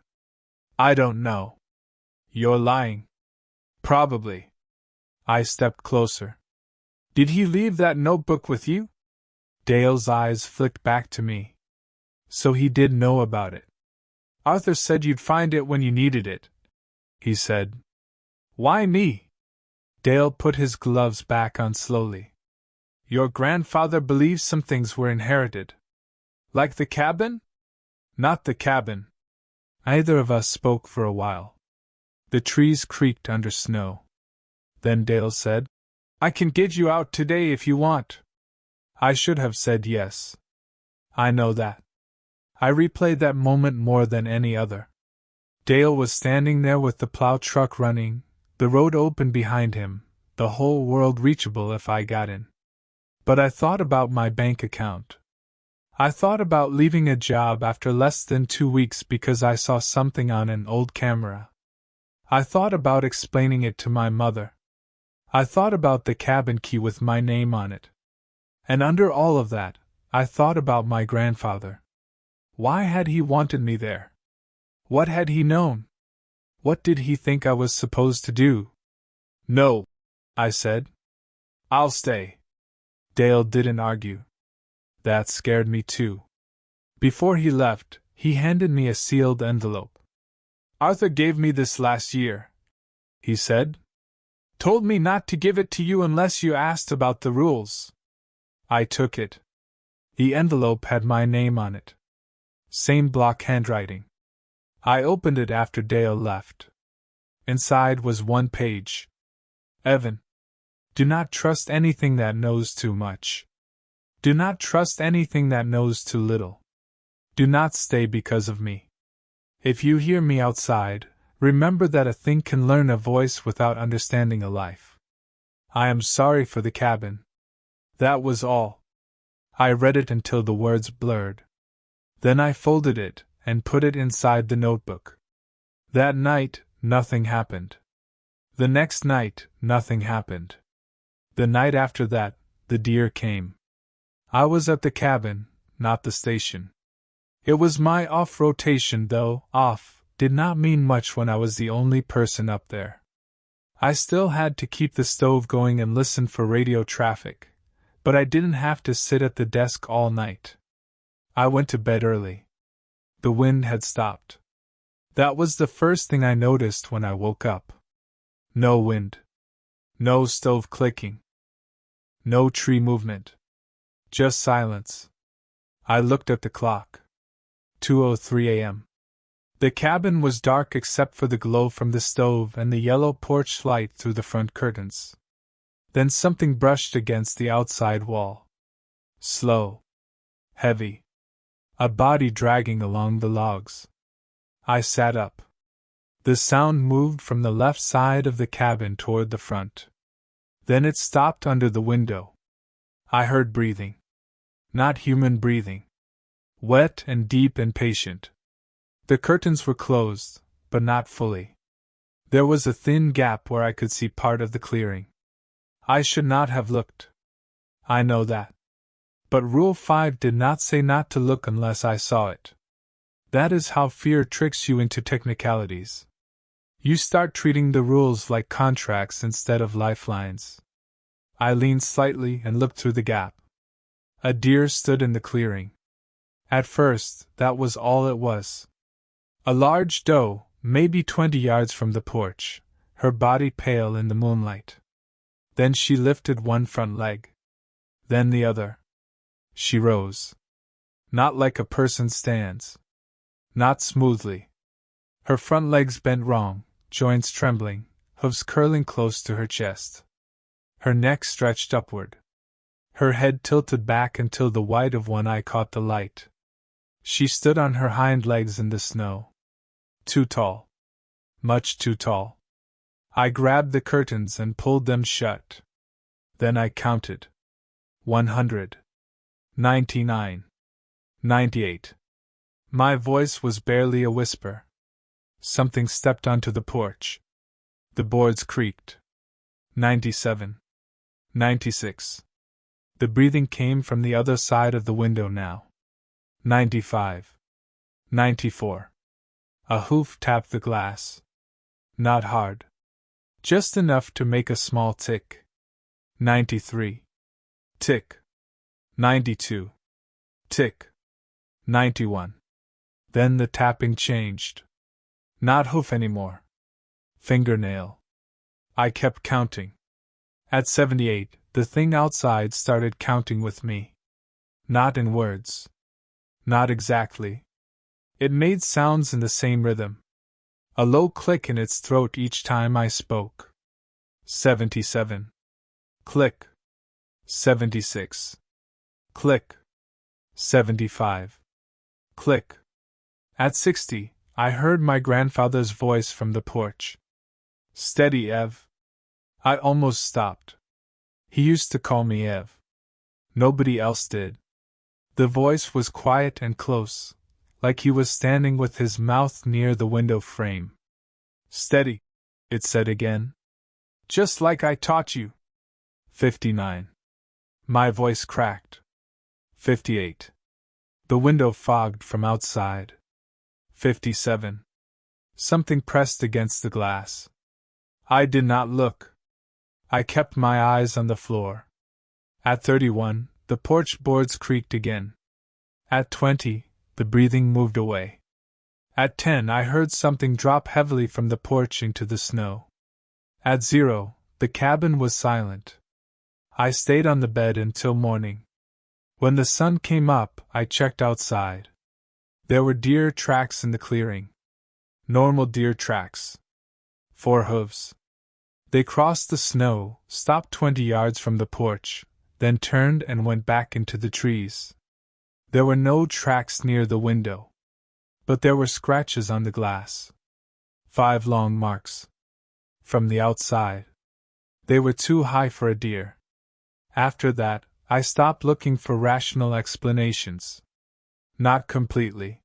"I don't know." "You're lying." "Probably." I stepped closer. "Did he leave that notebook with you?" Dale's eyes flicked back to me. "So he did know about it." "Arthur said you'd find it when you needed it," he said. "Why me?" Dale put his gloves back on slowly. "Your grandfather believes some things were inherited." "Like the cabin?" "Not the cabin." Neither of us spoke for a while. The trees creaked under snow. Then Dale said, "I can get you out today if you want." I should have said yes. I know that. I replayed that moment more than any other. Dale was standing there with the plow truck running, the road open behind him, the whole world reachable if I got in. But I thought about my bank account. I thought about leaving a job after less than 2 weeks because I saw something on an old camera. I thought about explaining it to my mother. I thought about the cabin key with my name on it. And under all of that, I thought about my grandfather. Why had he wanted me there? What had he known? What did he think I was supposed to do? "No," I said. "I'll stay." Dale didn't argue. That scared me too. Before he left, he handed me a sealed envelope. "Arthur gave me this last year," he said. "Told me not to give it to you unless you asked about the rules." I took it. The envelope had my name on it. Same block handwriting. I opened it after Dale left. Inside was one page. "Evan, Do not trust anything that knows too much. Do not trust anything that knows too little. Do not stay because of me. If you hear me outside, remember that a thing can learn a voice without understanding a life. I am sorry for the cabin. That was all. I read it until the words blurred. Then I folded it and put it inside the notebook. That night, nothing happened. The next night, nothing happened. The night after that, the deer came. I was at the cabin, not the station. It was my off rotation, though off did not mean much when I was the only person up there. I still had to keep the stove going and listen for radio traffic, but I didn't have to sit at the desk all night. I went to bed early. The wind had stopped. That was the first thing I noticed when I woke up. No wind. No stove clicking. No tree movement. Just silence. I looked at the clock. 2:03 a.m. The cabin was dark except for the glow from the stove and the yellow porch light through the front curtains. Then something brushed against the outside wall. Slow. Heavy. A body dragging along the logs. I sat up. The sound moved from the left side of the cabin toward the front. Then it stopped under the window. I heard breathing. Not human breathing. Wet and deep and patient. The curtains were closed, but not fully. There was a thin gap where I could see part of the clearing. I should not have looked. I know that. But Rule 5 did not say not to look unless I saw it. That is how fear tricks you into technicalities. You start treating the rules like contracts instead of lifelines. I leaned slightly and looked through the gap. A deer stood in the clearing. At first, that was all it was. A large doe, maybe 20 yards from the porch, her body pale in the moonlight. Then she lifted one front leg. Then the other. She rose. Not like a person stands. Not smoothly. Her front legs bent wrong, joints trembling, hooves curling close to her chest. Her neck stretched upward. Her head tilted back until the white of one eye caught the light. She stood on her hind legs in the snow. Too tall. Much too tall. I grabbed the curtains and pulled them shut. Then I counted. 100. 99. 98. My voice was barely a whisper. Something stepped onto the porch. The boards creaked. 97. 96. The breathing came from the other side of the window now. 95. 94. A hoof tapped the glass. Not hard. Just enough to make a small tick. 93. Tick. 92. Tick. 91. Then the tapping changed. Not hoof anymore. Fingernail. I kept counting. At 78, the thing outside started counting with me. Not in words. Not exactly. It made sounds in the same rhythm. A low click in its throat each time I spoke. 77. Click. 76. Click. 75. Click. At 60, I heard my grandfather's voice from the porch. Steady, Ev. I almost stopped. He used to call me Ev. Nobody else did. The voice was quiet and close, like he was standing with his mouth near the window frame. Steady, it said again. Just like I taught you. 59. My voice cracked. 58. The window fogged from outside. 57. Something pressed against the glass. I did not look. I kept my eyes on the floor. At 31, the porch boards creaked again. At 20, the breathing moved away. At 10, I heard something drop heavily from the porch into the snow. At 0, the cabin was silent. I stayed on the bed until morning. When the sun came up, I checked outside. There were deer tracks in the clearing. Normal deer tracks. 4 hooves. They crossed the snow, stopped 20 yards from the porch, then turned and went back into the trees. There were no tracks near the window, but there were scratches on the glass. 5 long marks. From the outside. They were too high for a deer. After that, I stopped looking for rational explanations. Not completely.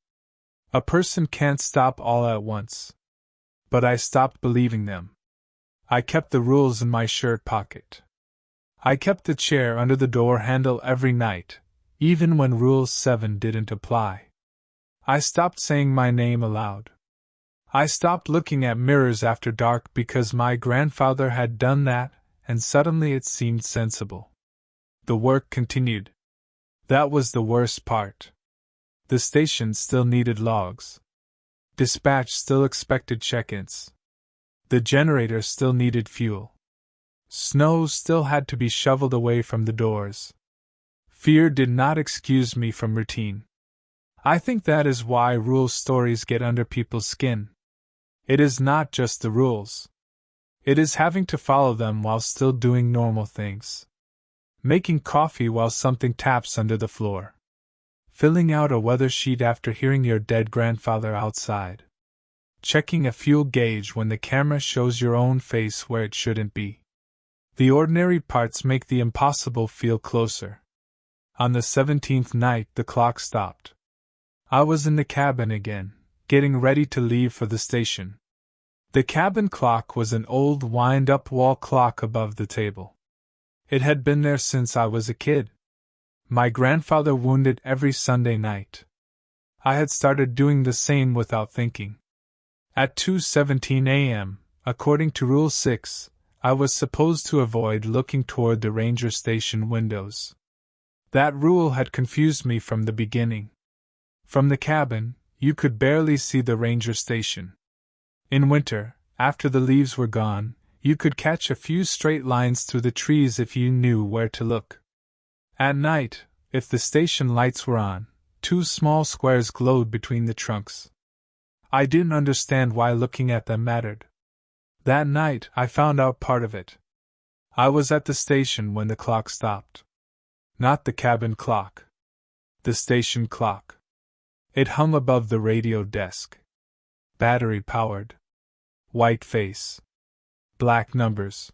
A person can't stop all at once. But I stopped believing them. I kept the rules in my shirt pocket. I kept the chair under the door handle every night, even when Rule 7 didn't apply. I stopped saying my name aloud. I stopped looking at mirrors after dark because my grandfather had done that, and suddenly it seemed sensible. The work continued. That was the worst part. The station still needed logs. Dispatch still expected check-ins. The generator still needed fuel. Snow still had to be shoveled away from the doors. Fear did not excuse me from routine. I think that is why rule stories get under people's skin. It is not just the rules. It is having to follow them while still doing normal things. Making coffee while something taps under the floor. Filling out a weather sheet after hearing your dead grandfather outside. Checking a fuel gauge when the camera shows your own face where it shouldn't be. The ordinary parts make the impossible feel closer. On the 17th night, the clock stopped. I was in the cabin again, getting ready to leave for the station. The cabin clock was an old wind-up wall clock above the table. It had been there since I was a kid. My grandfather wound it every Sunday night. I had started doing the same without thinking. At 2:17 a.m., according to Rule 6, I was supposed to avoid looking toward the ranger station windows. That rule had confused me from the beginning. From the cabin, you could barely see the ranger station. In winter, after the leaves were gone, you could catch a few straight lines through the trees if you knew where to look. At night, if the station lights were on, 2 small squares glowed between the trunks. I didn't understand why looking at them mattered. That night, I found out part of it. I was at the station when the clock stopped. Not the cabin clock. The station clock. It hung above the radio desk. Battery-powered. White face. Black numbers.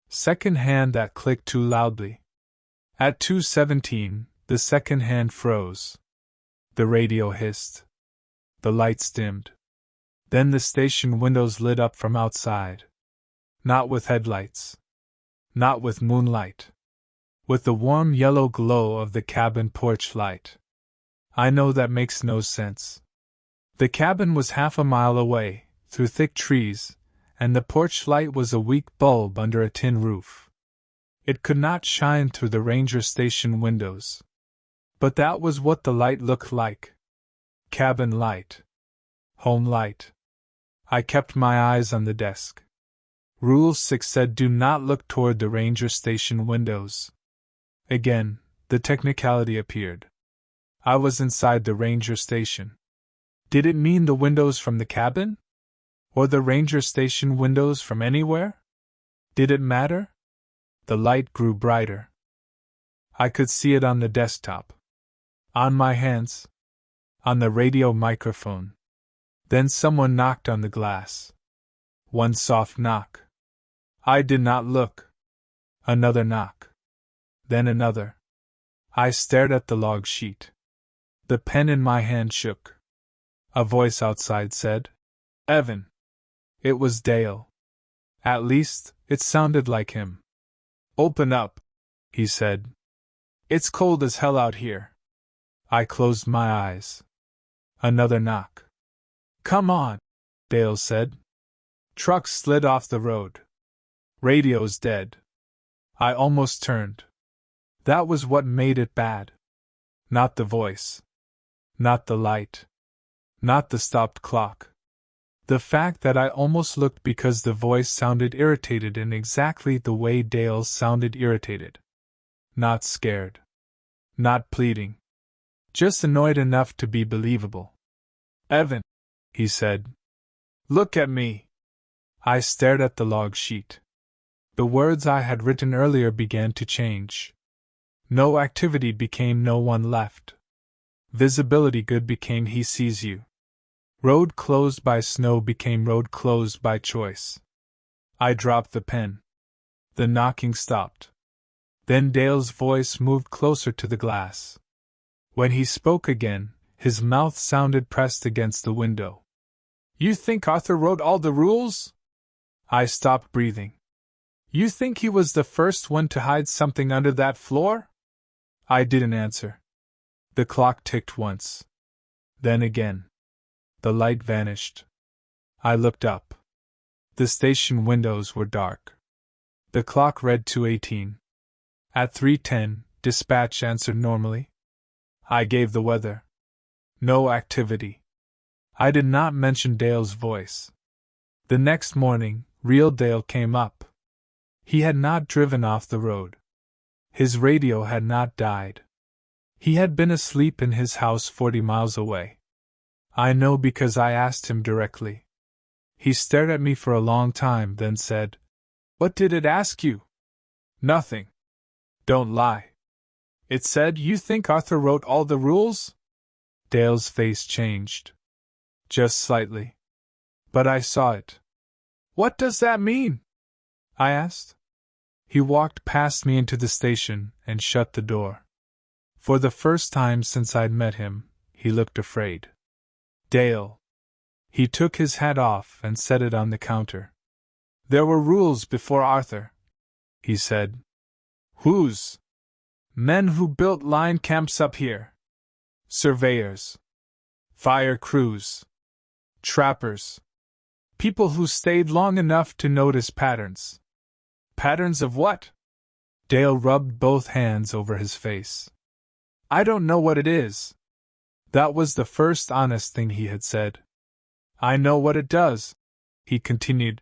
Second hand that clicked too loudly. At 2:17, the second hand froze. The radio hissed. The lights dimmed. Then the station windows lit up from outside. Not with headlights. Not with moonlight. With the warm yellow glow of the cabin porch light. I know that makes no sense. The cabin was half a mile away, through thick trees, and the porch light was a weak bulb under a tin roof. It could not shine through the ranger station windows. But that was what the light looked like. Cabin light. Home light. I kept my eyes on the desk. Rule 6 said do not look toward the ranger station windows. Again, the technicality appeared. I was inside the ranger station. Did it mean the windows from the cabin? Or the ranger station windows from anywhere? Did it matter? The light grew brighter. I could see it on the desktop. On my hands. On the radio microphone. Then someone knocked on the glass. One soft knock. I did not look. Another knock. Then another. I stared at the log sheet. The pen in my hand shook. A voice outside said, "Evan." It was Dale. At least, it sounded like him. "Open up," he said. "It's cold as hell out here." I closed my eyes. Another knock. "Come on," Dale said. Trucks slid off the road. Radio's dead. I almost turned. That was what made it bad. Not the voice. Not the light. Not the stopped clock. The fact that I almost looked because the voice sounded irritated in exactly the way Dale sounded irritated. Not scared. Not pleading. Just annoyed enough to be believable. "Evan," he said. "Look at me." I stared at the log sheet. The words I had written earlier began to change. No activity became no one left. Visibility good became he sees you. Road closed by snow became road closed by choice. I dropped the pen. The knocking stopped. Then Dale's voice moved closer to the glass. When he spoke again, his mouth sounded pressed against the window. You think Arthur wrote all the rules? I stopped breathing. You think he was the first one to hide something under that floor? I didn't answer. The clock ticked once. Then again. The light vanished. I looked up. The station windows were dark. The clock read 2:18. At 3:10, dispatch answered normally. I gave the weather. No activity. I did not mention Dale's voice. The next morning, real Dale came up. He had not driven off the road. His radio had not died. He had been asleep in his house 40 miles away. I know because I asked him directly. He stared at me for a long time, then said, What did it ask you? Nothing. Don't lie. It said you think Arthur wrote all the rules? Dale's face changed. Just slightly. But I saw it. What does that mean? I asked. He walked past me into the station and shut the door. For the first time since I'd met him, he looked afraid. Dale. He took his hat off and set it on the counter. There were rules before Arthur, he said. Whose? Men who built line camps up here. Surveyors. Fire crews. Trappers. People who stayed long enough to notice patterns. Patterns of what? Dale rubbed both hands over his face. I don't know what it is. That was the first honest thing he had said. I know what it does, he continued.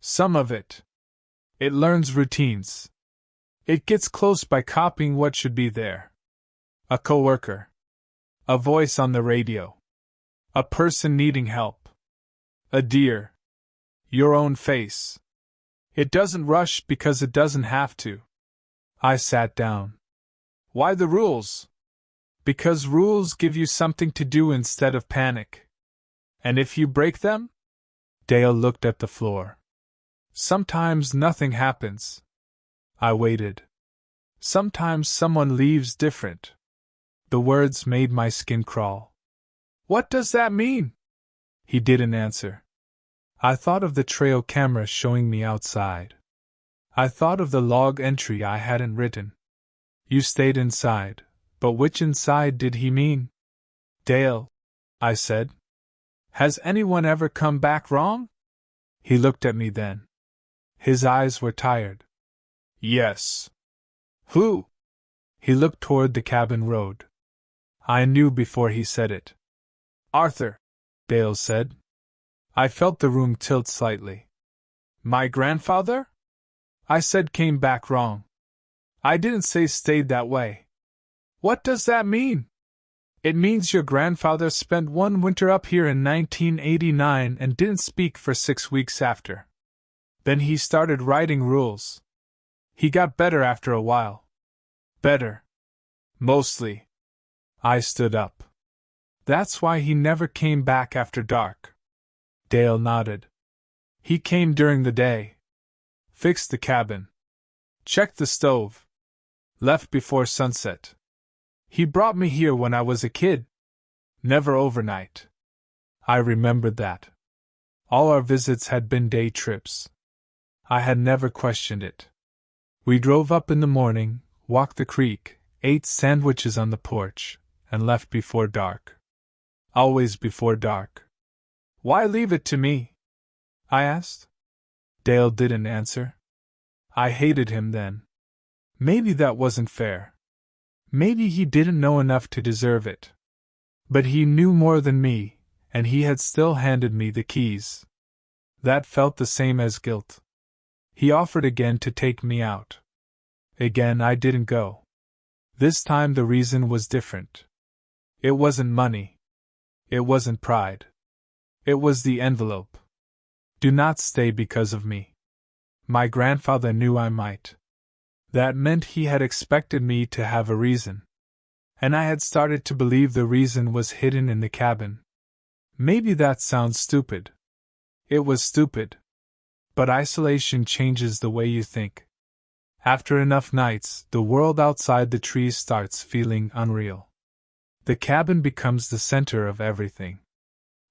Some of it. It learns routines. It gets close by copying what should be there. A coworker. A voice on the radio. A person needing help. A deer. Your own face. It doesn't rush because it doesn't have to. I sat down. Why the rules? Because rules give you something to do instead of panic. And if you break them? Dale looked at the floor. Sometimes nothing happens. I waited. Sometimes someone leaves different. The words made my skin crawl. What does that mean? He didn't answer. I thought of the trail camera showing me outside. I thought of the log entry I hadn't written. You stayed inside, but which inside did he mean? Dale, I said. Has anyone ever come back wrong? He looked at me then. His eyes were tired. Yes. Who? He looked toward the cabin road. I knew before he said it. Arthur, Dale said. I felt the room tilt slightly. My grandfather? I said came back wrong. I didn't say stayed that way. What does that mean? It means your grandfather spent one winter up here in 1989 and didn't speak for 6 weeks after. Then he started writing rules. He got better after a while. Better. Mostly. I stood up. That's why he never came back after dark. Dale nodded. He came during the day. Fixed the cabin. Checked the stove. Left before sunset. He brought me here when I was a kid. Never overnight. I remembered that. All our visits had been day trips. I had never questioned it. We drove up in the morning, walked the creek, ate sandwiches on the porch, and left before dark. Always before dark. Why leave it to me? I asked. Dale didn't answer. I hated him then. Maybe that wasn't fair. Maybe he didn't know enough to deserve it. But he knew more than me, and he had still handed me the keys. That felt the same as guilt. He offered again to take me out. Again I didn't go. This time the reason was different. It wasn't money. It wasn't pride. It was the envelope. Do not stay because of me. My grandfather knew I might. That meant he had expected me to have a reason. And I had started to believe the reason was hidden in the cabin. Maybe that sounds stupid. It was stupid. But isolation changes the way you think. After enough nights, the world outside the trees starts feeling unreal. The cabin becomes the center of everything.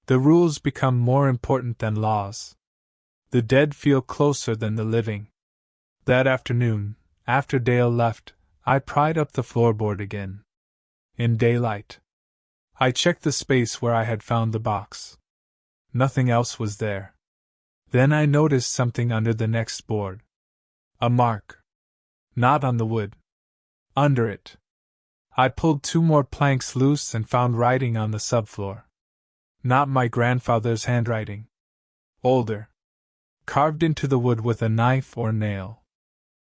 The rules become more important than laws. The dead feel closer than the living. That afternoon, after Dale left, I pried up the floorboard again. In daylight, I checked the space where I had found the box. Nothing else was there. Then I noticed something under the next board. A mark. Not on the wood. Under it. I pulled 2 more planks loose and found writing on the subfloor. Not my grandfather's handwriting. Older. Carved into the wood with a knife or nail.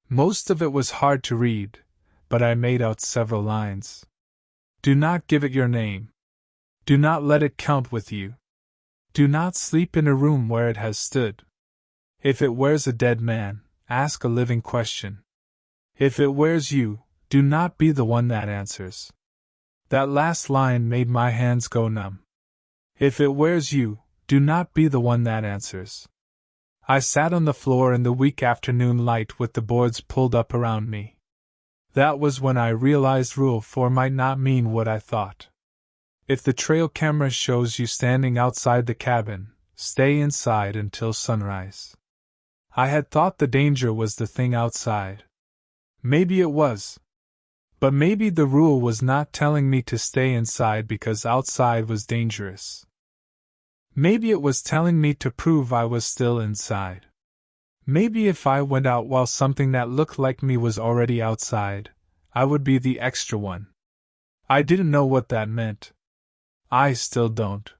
Most of it was hard to read, but I made out several lines. Do not give it your name. Do not let it count with you. Do not sleep in a room where it has stood. If it wears a dead man, ask a living question. If it wears you, do not be the one that answers. That last line made my hands go numb. If it wears you, do not be the one that answers. I sat on the floor in the weak afternoon light with the boards pulled up around me. That was when I realized Rule 4 might not mean what I thought. If the trail camera shows you standing outside the cabin, stay inside until sunrise. I had thought the danger was the thing outside. Maybe it was. But maybe the rule was not telling me to stay inside because outside was dangerous. Maybe it was telling me to prove I was still inside. Maybe if I went out while something that looked like me was already outside, I would be the extra one. I didn't know what that meant. I still don't.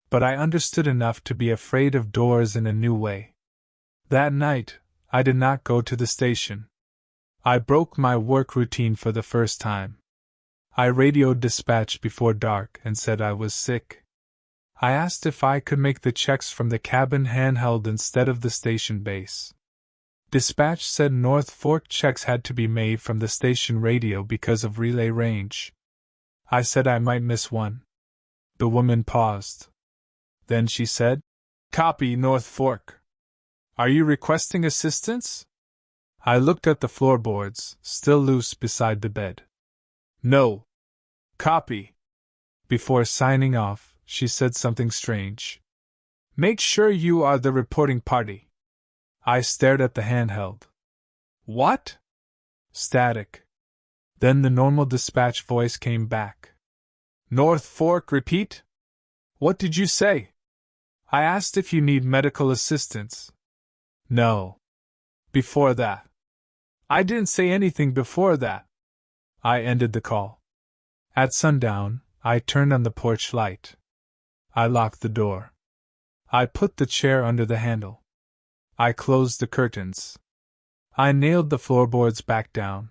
But I understood enough to be afraid of doors in a new way. That night, I did not go to the station. I broke my work routine for the first time. I radioed dispatch before dark and said I was sick. I asked if I could make the checks from the cabin handheld instead of the station base. Dispatch said North Fork checks had to be made from the station radio because of relay range. I said I might miss one. The woman paused. Then she said, "Copy, North Fork. Are you requesting assistance?" I looked at the floorboards, still loose beside the bed. "No. Copy." Before signing off, she said something strange. "Make sure you are the reporting party." I stared at the handheld. "What?" Static. Then the normal dispatch voice came back. "North Fork, repeat? What did you say?" "I asked if you need medical assistance." "No." "Before that?" "I didn't say anything before that." I ended the call. At sundown, I turned on the porch light. I locked the door. I put the chair under the handle. I closed the curtains. I nailed the floorboards back down.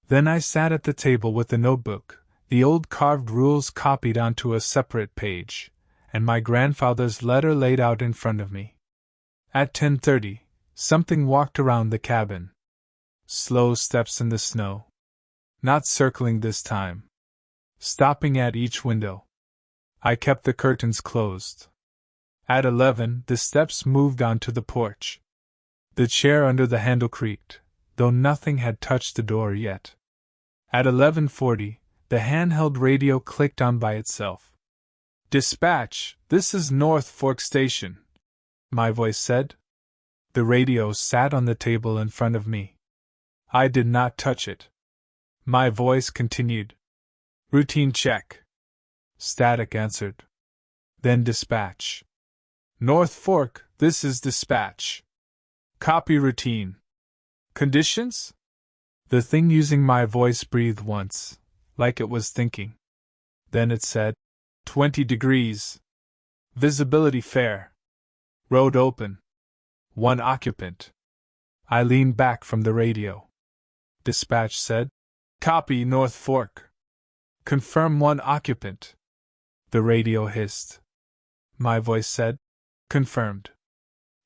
Then I sat at the table with the notebook, the old carved rules copied onto a separate page, and my grandfather's letter laid out in front of me. At 10:30, something walked around the cabin. Slow steps in the snow. Not circling this time. Stopping at each window. I kept the curtains closed. At 11, the steps moved onto the porch. The chair under the handle creaked, though nothing had touched the door yet. At 11:40, the handheld radio clicked on by itself. "Dispatch, this is North Fork Station," my voice said. The radio sat on the table in front of me. I did not touch it. My voice continued. "Routine check." Static answered. Then dispatch. "North Fork, this is dispatch. Copy routine. Conditions?" The thing using my voice breathed once, like it was thinking. Then it said, 20 degrees. Visibility fair. Road open. 1 occupant. I leaned back from the radio. Dispatch said, "Copy, North Fork. Confirm 1 occupant." The radio hissed. My voice said, "Confirmed."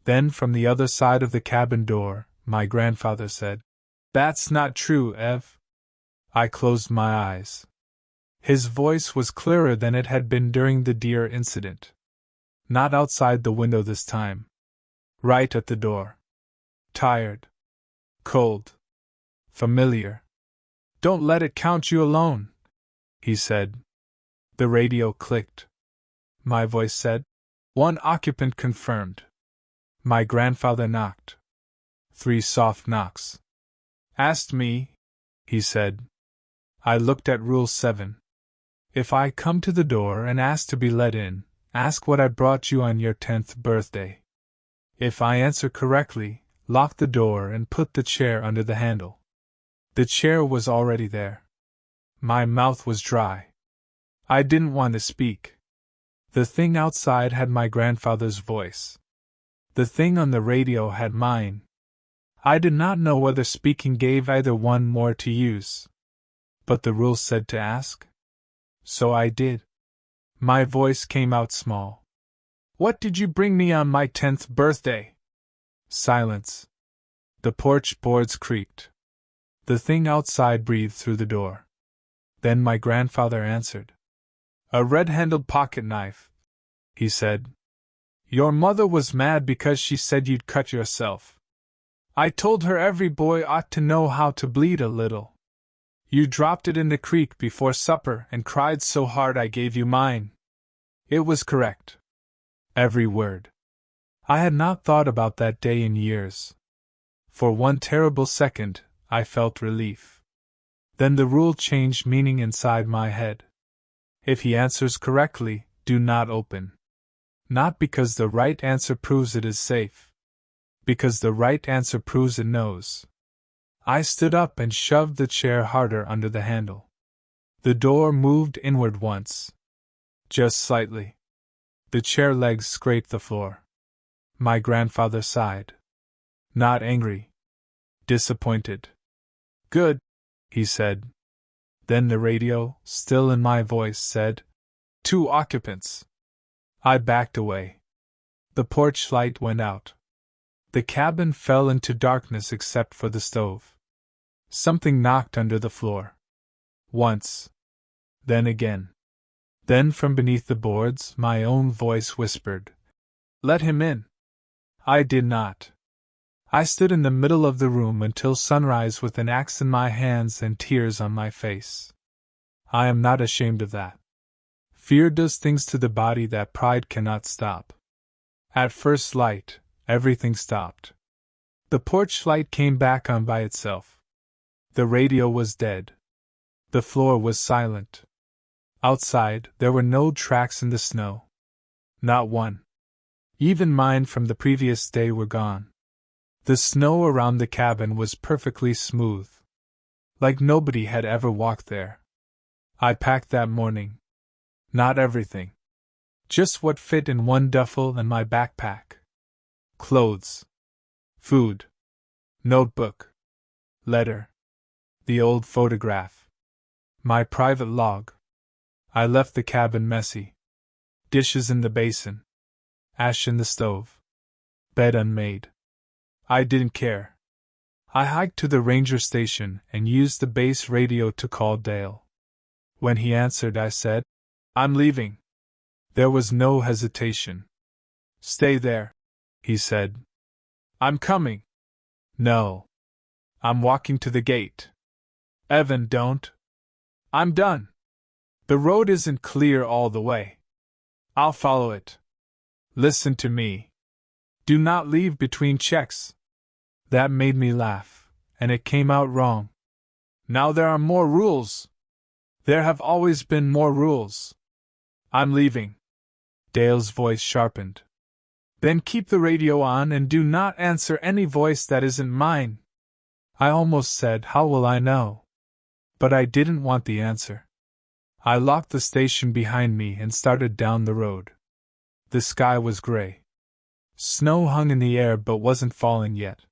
Then from the other side of the cabin door, my grandfather said, "That's not true, Ev." I closed my eyes. His voice was clearer than it had been during the deer incident. Not outside the window this time. Right at the door. Tired. Cold. Familiar. "Don't let it count you alone," he said. The radio clicked. My voice said, "One occupant confirmed." My grandfather knocked. 3 soft knocks. "Asked me," he said. I looked at Rule 7. If I come to the door and ask to be let in, ask what I brought you on your 10th birthday. If I answer correctly, lock the door and put the chair under the handle. The chair was already there. My mouth was dry. I didn't want to speak. The thing outside had my grandfather's voice. The thing on the radio had mine. I did not know whether speaking gave either one more to use. But the rule said to ask. So I did. My voice came out small. "What did you bring me on my 10th birthday?" Silence. The porch boards creaked. The thing outside breathed through the door. Then my grandfather answered. "A red-handled pocket knife," he said. "Your mother was mad because she said you'd cut yourself. I told her every boy ought to know how to bleed a little. You dropped it in the creek before supper and cried so hard I gave you mine." It was correct. Every word. I had not thought about that day in years. For one terrible second, I felt relief. Then the rule changed meaning inside my head. If he answers correctly, do not open. Not because the right answer proves it is safe. Because the right answer proves it knows. I stood up and shoved the chair harder under the handle. The door moved inward once. Just slightly. The chair legs scraped the floor. My grandfather sighed. Not angry. Disappointed. "Good," he said. Then the radio, still in my voice, said, "2 occupants." I backed away. The porch light went out. The cabin fell into darkness except for the stove. Something knocked under the floor. Once. Then again. Then from beneath the boards, my own voice whispered, "Let him in." I did not. I stood in the middle of the room until sunrise with an axe in my hands and tears on my face. I am not ashamed of that. Fear does things to the body that pride cannot stop. At first light, everything stopped. The porch light came back on by itself. The radio was dead. The floor was silent. Outside, there were no tracks in the snow. Not one. Even mine from the previous day were gone. The snow around the cabin was perfectly smooth. Like nobody had ever walked there. I packed that morning. Not everything. Just what fit in one duffel and my backpack. Clothes. Food. Notebook. Letter. The old photograph. My private log. I left the cabin messy. Dishes in the basin. Ash in the stove. Bed unmade. I didn't care. I hiked to the ranger station and used the base radio to call Dale. When he answered, I said, "I'm leaving." There was no hesitation. "Stay there," he said. "I'm coming." "No. I'm walking to the gate." "Evan, don't." "I'm done. The road isn't clear all the way. I'll follow it. Listen to me. Do not leave between checks." That made me laugh, and it came out wrong. Now there are more rules. There have always been more rules. "I'm leaving." Dale's voice sharpened. "Then keep the radio on and do not answer any voice that isn't mine." I almost said, "How will I know?" But I didn't want the answer. I locked the station behind me and started down the road. The sky was gray. Snow hung in the air but wasn't falling yet.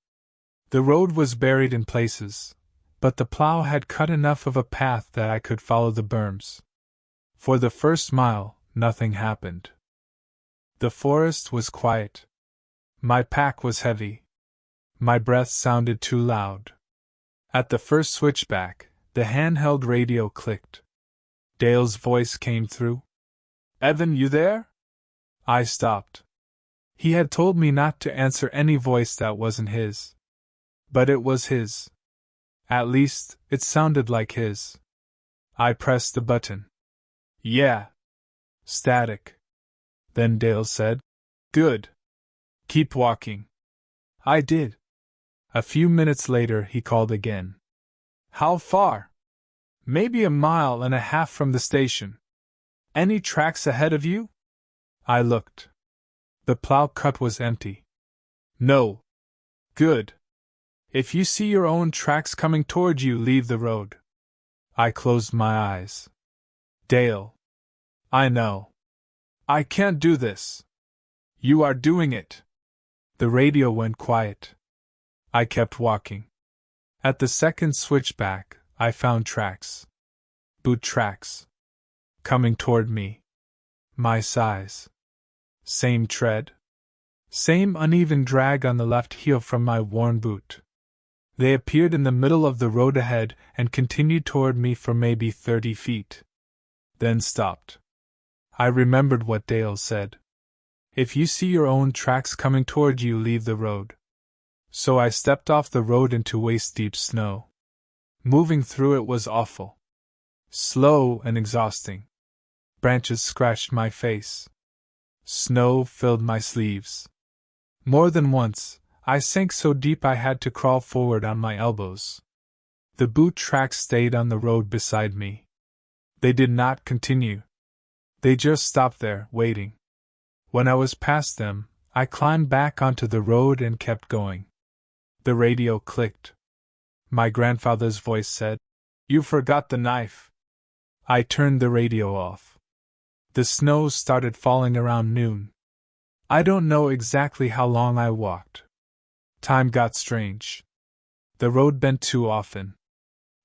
The road was buried in places, but the plow had cut enough of a path that I could follow the berms. For the first mile, nothing happened. The forest was quiet. My pack was heavy. My breath sounded too loud. At the first switchback, the handheld radio clicked. Dale's voice came through. "Evan, you there?" I stopped. He had told me not to answer any voice that wasn't his. But it was his. At least, it sounded like his. I pressed the button. "Yeah." Static. Then Dale said, "Good. Keep walking." I did. A few minutes later he called again. "How far?" "Maybe a mile and a half from the station." "Any tracks ahead of you?" I looked. The plow cut was empty. "No." "Good. If you see your own tracks coming toward you, leave the road." I closed my eyes. "Dale. I know. I can't do this." "You are doing it." The radio went quiet. I kept walking. At the second switchback, I found tracks. Boot tracks. Coming toward me. My size. Same tread. Same uneven drag on the left heel from my worn boot. They appeared in the middle of the road ahead and continued toward me for maybe 30 feet. Then stopped. I remembered what Dale said. If you see your own tracks coming toward you, leave the road. So I stepped off the road into waist-deep snow. Moving through it was awful. Slow and exhausting. Branches scratched my face. Snow filled my sleeves. More than once, I sank so deep I had to crawl forward on my elbows. The boot tracks stayed on the road beside me. They did not continue. They just stopped there, waiting. When I was past them, I climbed back onto the road and kept going. The radio clicked. My grandfather's voice said, "You forgot the knife." I turned the radio off. The snow started falling around noon. I don't know exactly how long I walked. Time got strange. The road bent too often.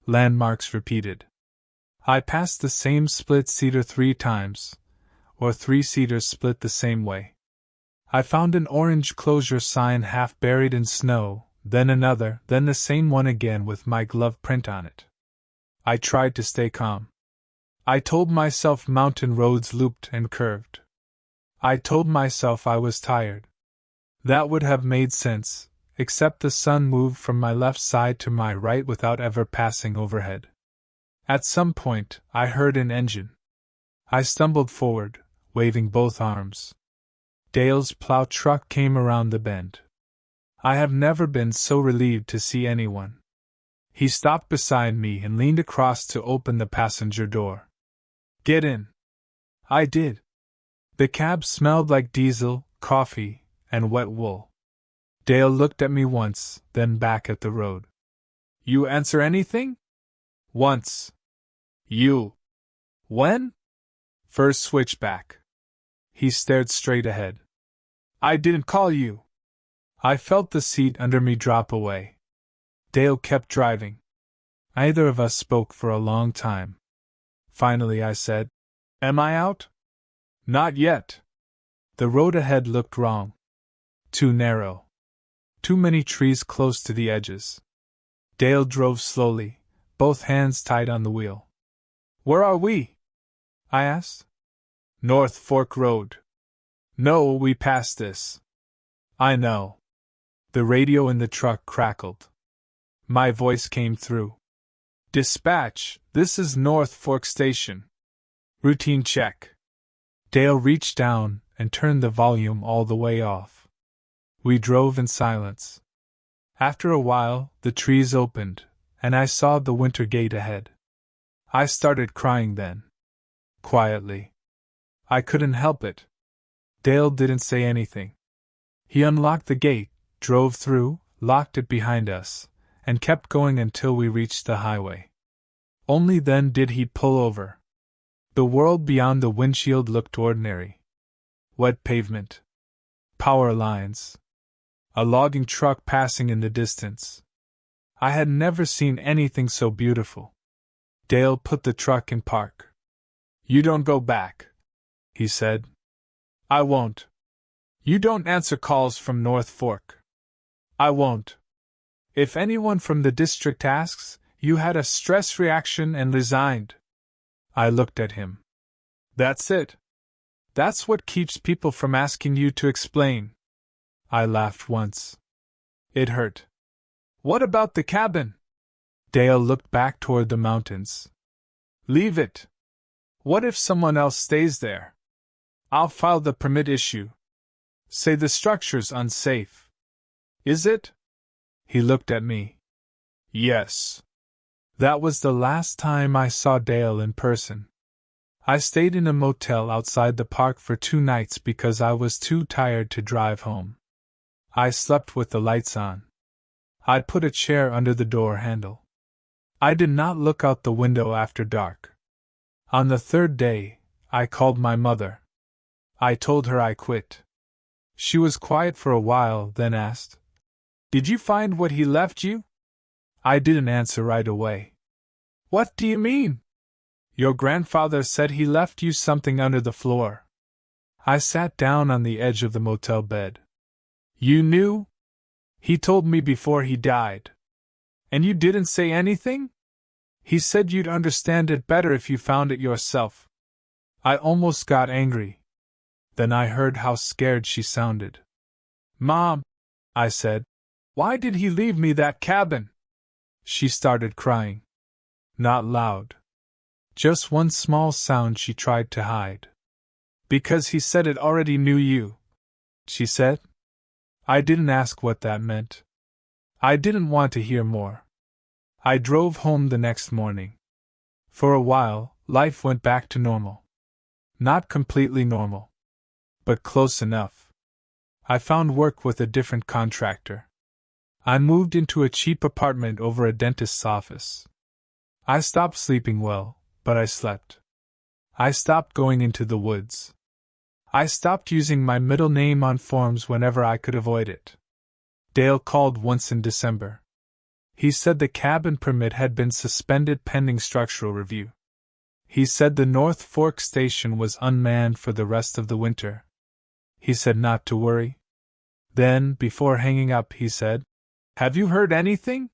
Landmarks repeated. I passed the same split-seater 3 times, or 3 seaters split the same way. I found an orange closure sign half buried in snow, then another, then the same one again with my glove print on it. I tried to stay calm. I told myself mountain roads looped and curved. I told myself I was tired. That would have made sense, except the sun moved from my left side to my right without ever passing overhead. At some point, I heard an engine. I stumbled forward, waving both arms. Dale's plow truck came around the bend. I have never been so relieved to see anyone. He stopped beside me and leaned across to open the passenger door. "Get in." I did. The cab smelled like diesel, coffee, and wet wool. Dale looked at me once, then back at the road. "You answer anything?" "Once." "You." "When?" "First switchback." He stared straight ahead. "I didn't call you." I felt the seat under me drop away. Dale kept driving. Neither of us spoke for a long time. Finally I said, "Am I out?" "Not yet." The road ahead looked wrong. Too narrow. Too many trees close to the edges. Dale drove slowly, both hands tied on the wheel. "Where are we?" I asked. "North Fork Road." "No, we passed this." "I know." The radio in the truck crackled. My voice came through. "Dispatch, this is North Fork Station. Routine check." Dale reached down and turned the volume all the way off. We drove in silence. After a while, the trees opened, and I saw the winter gate ahead. I started crying then. Quietly. I couldn't help it. Dale didn't say anything. He unlocked the gate, drove through, locked it behind us, and kept going until we reached the highway. Only then did he pull over. The world beyond the windshield looked ordinary. Wet pavement. Power lines. A logging truck passing in the distance. I had never seen anything so beautiful. Dale put the truck in park. "You don't go back," he said. "I won't." You don't answer calls from North Fork. I won't. If anyone from the district asks, you had a stress reaction and resigned. I looked at him. That's it. That's what keeps people from asking you to explain. I laughed once. It hurt. What about the cabin? Dale looked back toward the mountains. Leave it. What if someone else stays there? I'll file the permit issue. Say the structure's unsafe. Is it? He looked at me. Yes. That was the last time I saw Dale in person. I stayed in a motel outside the park for 2 nights because I was too tired to drive home. I slept with the lights on. I'd put a chair under the door handle. I did not look out the window after dark. On the 3rd day, I called my mother. I told her I quit. She was quiet for a while, then asked, Did you find what he left you? I didn't answer right away. What do you mean? Your grandfather said he left you something under the floor. I sat down on the edge of the motel bed. You knew? He told me before he died. And you didn't say anything? He said you'd understand it better if you found it yourself. I almost got angry. Then I heard how scared she sounded. Mom, I said, why did he leave me that cabin? She started crying. Not loud. Just one small sound she tried to hide. Because he said it already knew you, she said. I didn't ask what that meant. I didn't want to hear more. I drove home the next morning. For a while, life went back to normal. Not completely normal, but close enough. I found work with a different contractor. I moved into a cheap apartment over a dentist's office. I stopped sleeping well, but I slept. I stopped going into the woods. I stopped using my middle name on forms whenever I could avoid it. Dale called once in December. He said the cabin permit had been suspended pending structural review. He said the North Fork station was unmanned for the rest of the winter. He said not to worry. Then, before hanging up, he said, Have you heard anything?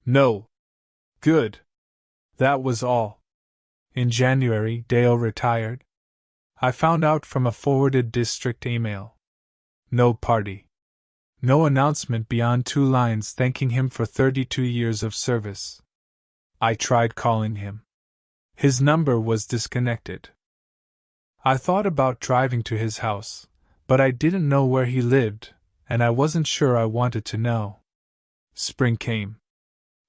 No. Good. That was all. In January, Dale retired. I found out from a forwarded district email. No party. No announcement beyond 2 lines thanking him for 32 years of service. I tried calling him. His number was disconnected. I thought about driving to his house, but I didn't know where he lived, and I wasn't sure I wanted to know. Spring came.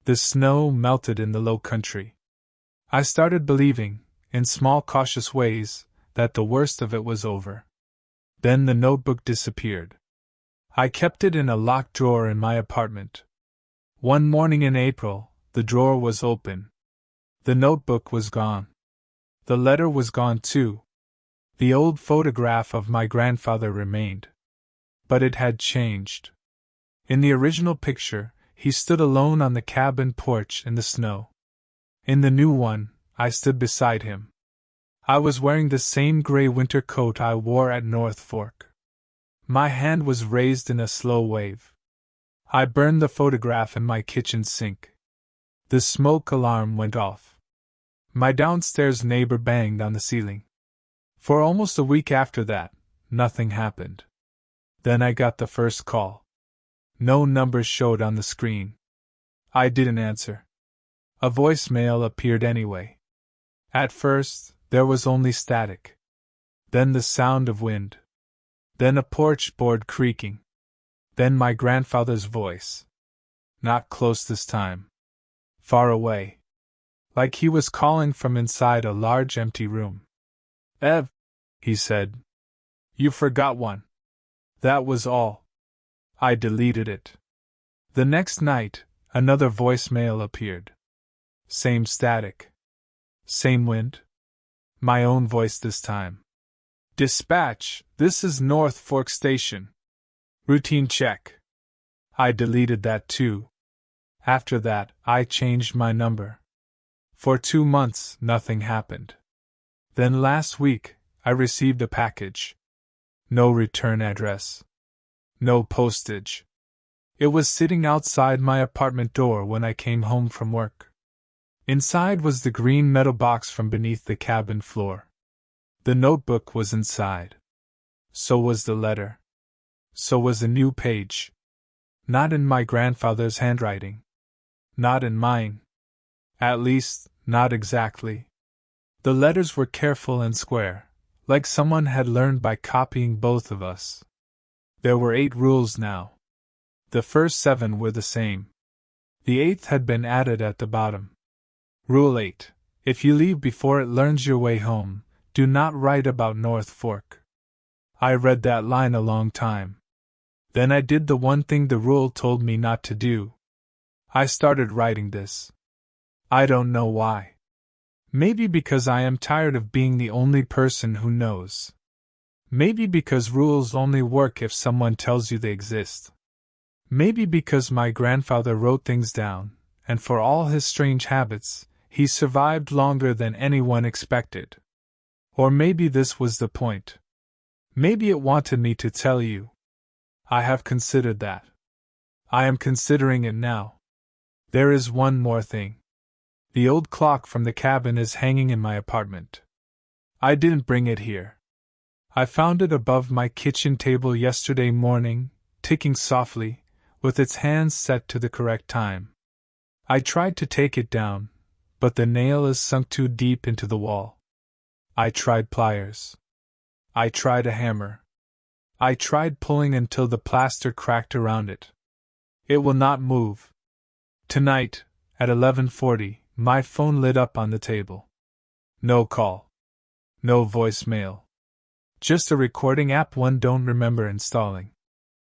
The snow melted in the low country. I started believing, in small cautious ways, that the worst of it was over. Then the notebook disappeared. I kept it in a locked drawer in my apartment. One morning in April, the drawer was open. The notebook was gone. The letter was gone too. The old photograph of my grandfather remained. But it had changed. In the original picture, he stood alone on the cabin porch in the snow. In the new one, I stood beside him. I was wearing the same gray winter coat I wore at North Fork. My hand was raised in a slow wave. I burned the photograph in my kitchen sink. The smoke alarm went off. My downstairs neighbor banged on the ceiling. For almost a week after that, nothing happened. Then I got the first call. No numbers showed on the screen. I didn't answer. A voicemail appeared anyway. At first, there was only static. Then the sound of wind. Then a porch board creaking. Then my grandfather's voice. Not close this time. Far away. Like he was calling from inside a large empty room. Ev, he said. You forgot one. That was all. I deleted it. The next night, another voicemail appeared. Same static. Same wind. My own voice this time. Dispatch, this is North Fork Station. Routine check. I deleted that too. After that, I changed my number. For 2 months, nothing happened. Then last week, I received a package. No return address. No postage. It was sitting outside my apartment door when I came home from work. Inside was the green metal box from beneath the cabin floor. The notebook was inside. So was the letter. So was a new page. Not in my grandfather's handwriting. Not in mine. At least, not exactly. The letters were careful and square, like someone had learned by copying both of us. There were 8 rules now. The first 7 were the same. The 8th had been added at the bottom. Rule 8. If you leave before it learns your way home, do not write about North Fork. I read that line a long time. Then I did the one thing the rule told me not to do. I started writing this. I don't know why. Maybe because I am tired of being the only person who knows. Maybe because rules only work if someone tells you they exist. Maybe because my grandfather wrote things down, and for all his strange habits, he survived longer than anyone expected. Or maybe this was the point. Maybe it wanted me to tell you. I have considered that. I am considering it now. There is one more thing. The old clock from the cabin is hanging in my apartment. I didn't bring it here. I found it above my kitchen table yesterday morning, ticking softly, with its hands set to the correct time. I tried to take it down, but the nail is sunk too deep into the wall. I tried pliers. I tried a hammer. I tried pulling until the plaster cracked around it. It will not move. Tonight, at 11:40, my phone lit up on the table. No call. No voicemail. Just a recording app one don't remember installing.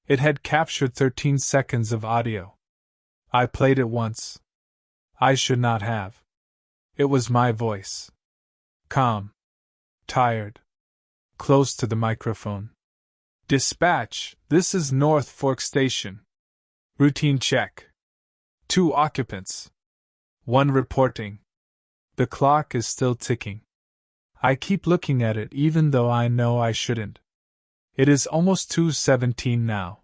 It had captured 13 seconds of audio. I played it once. I should not have. It was my voice. Calm. Tired. Close to the microphone. Dispatch, this is North Fork Station. Routine check. 2 occupants. 1 reporting. The clock is still ticking. I keep looking at it even though I know I shouldn't. It is almost 2:17 now.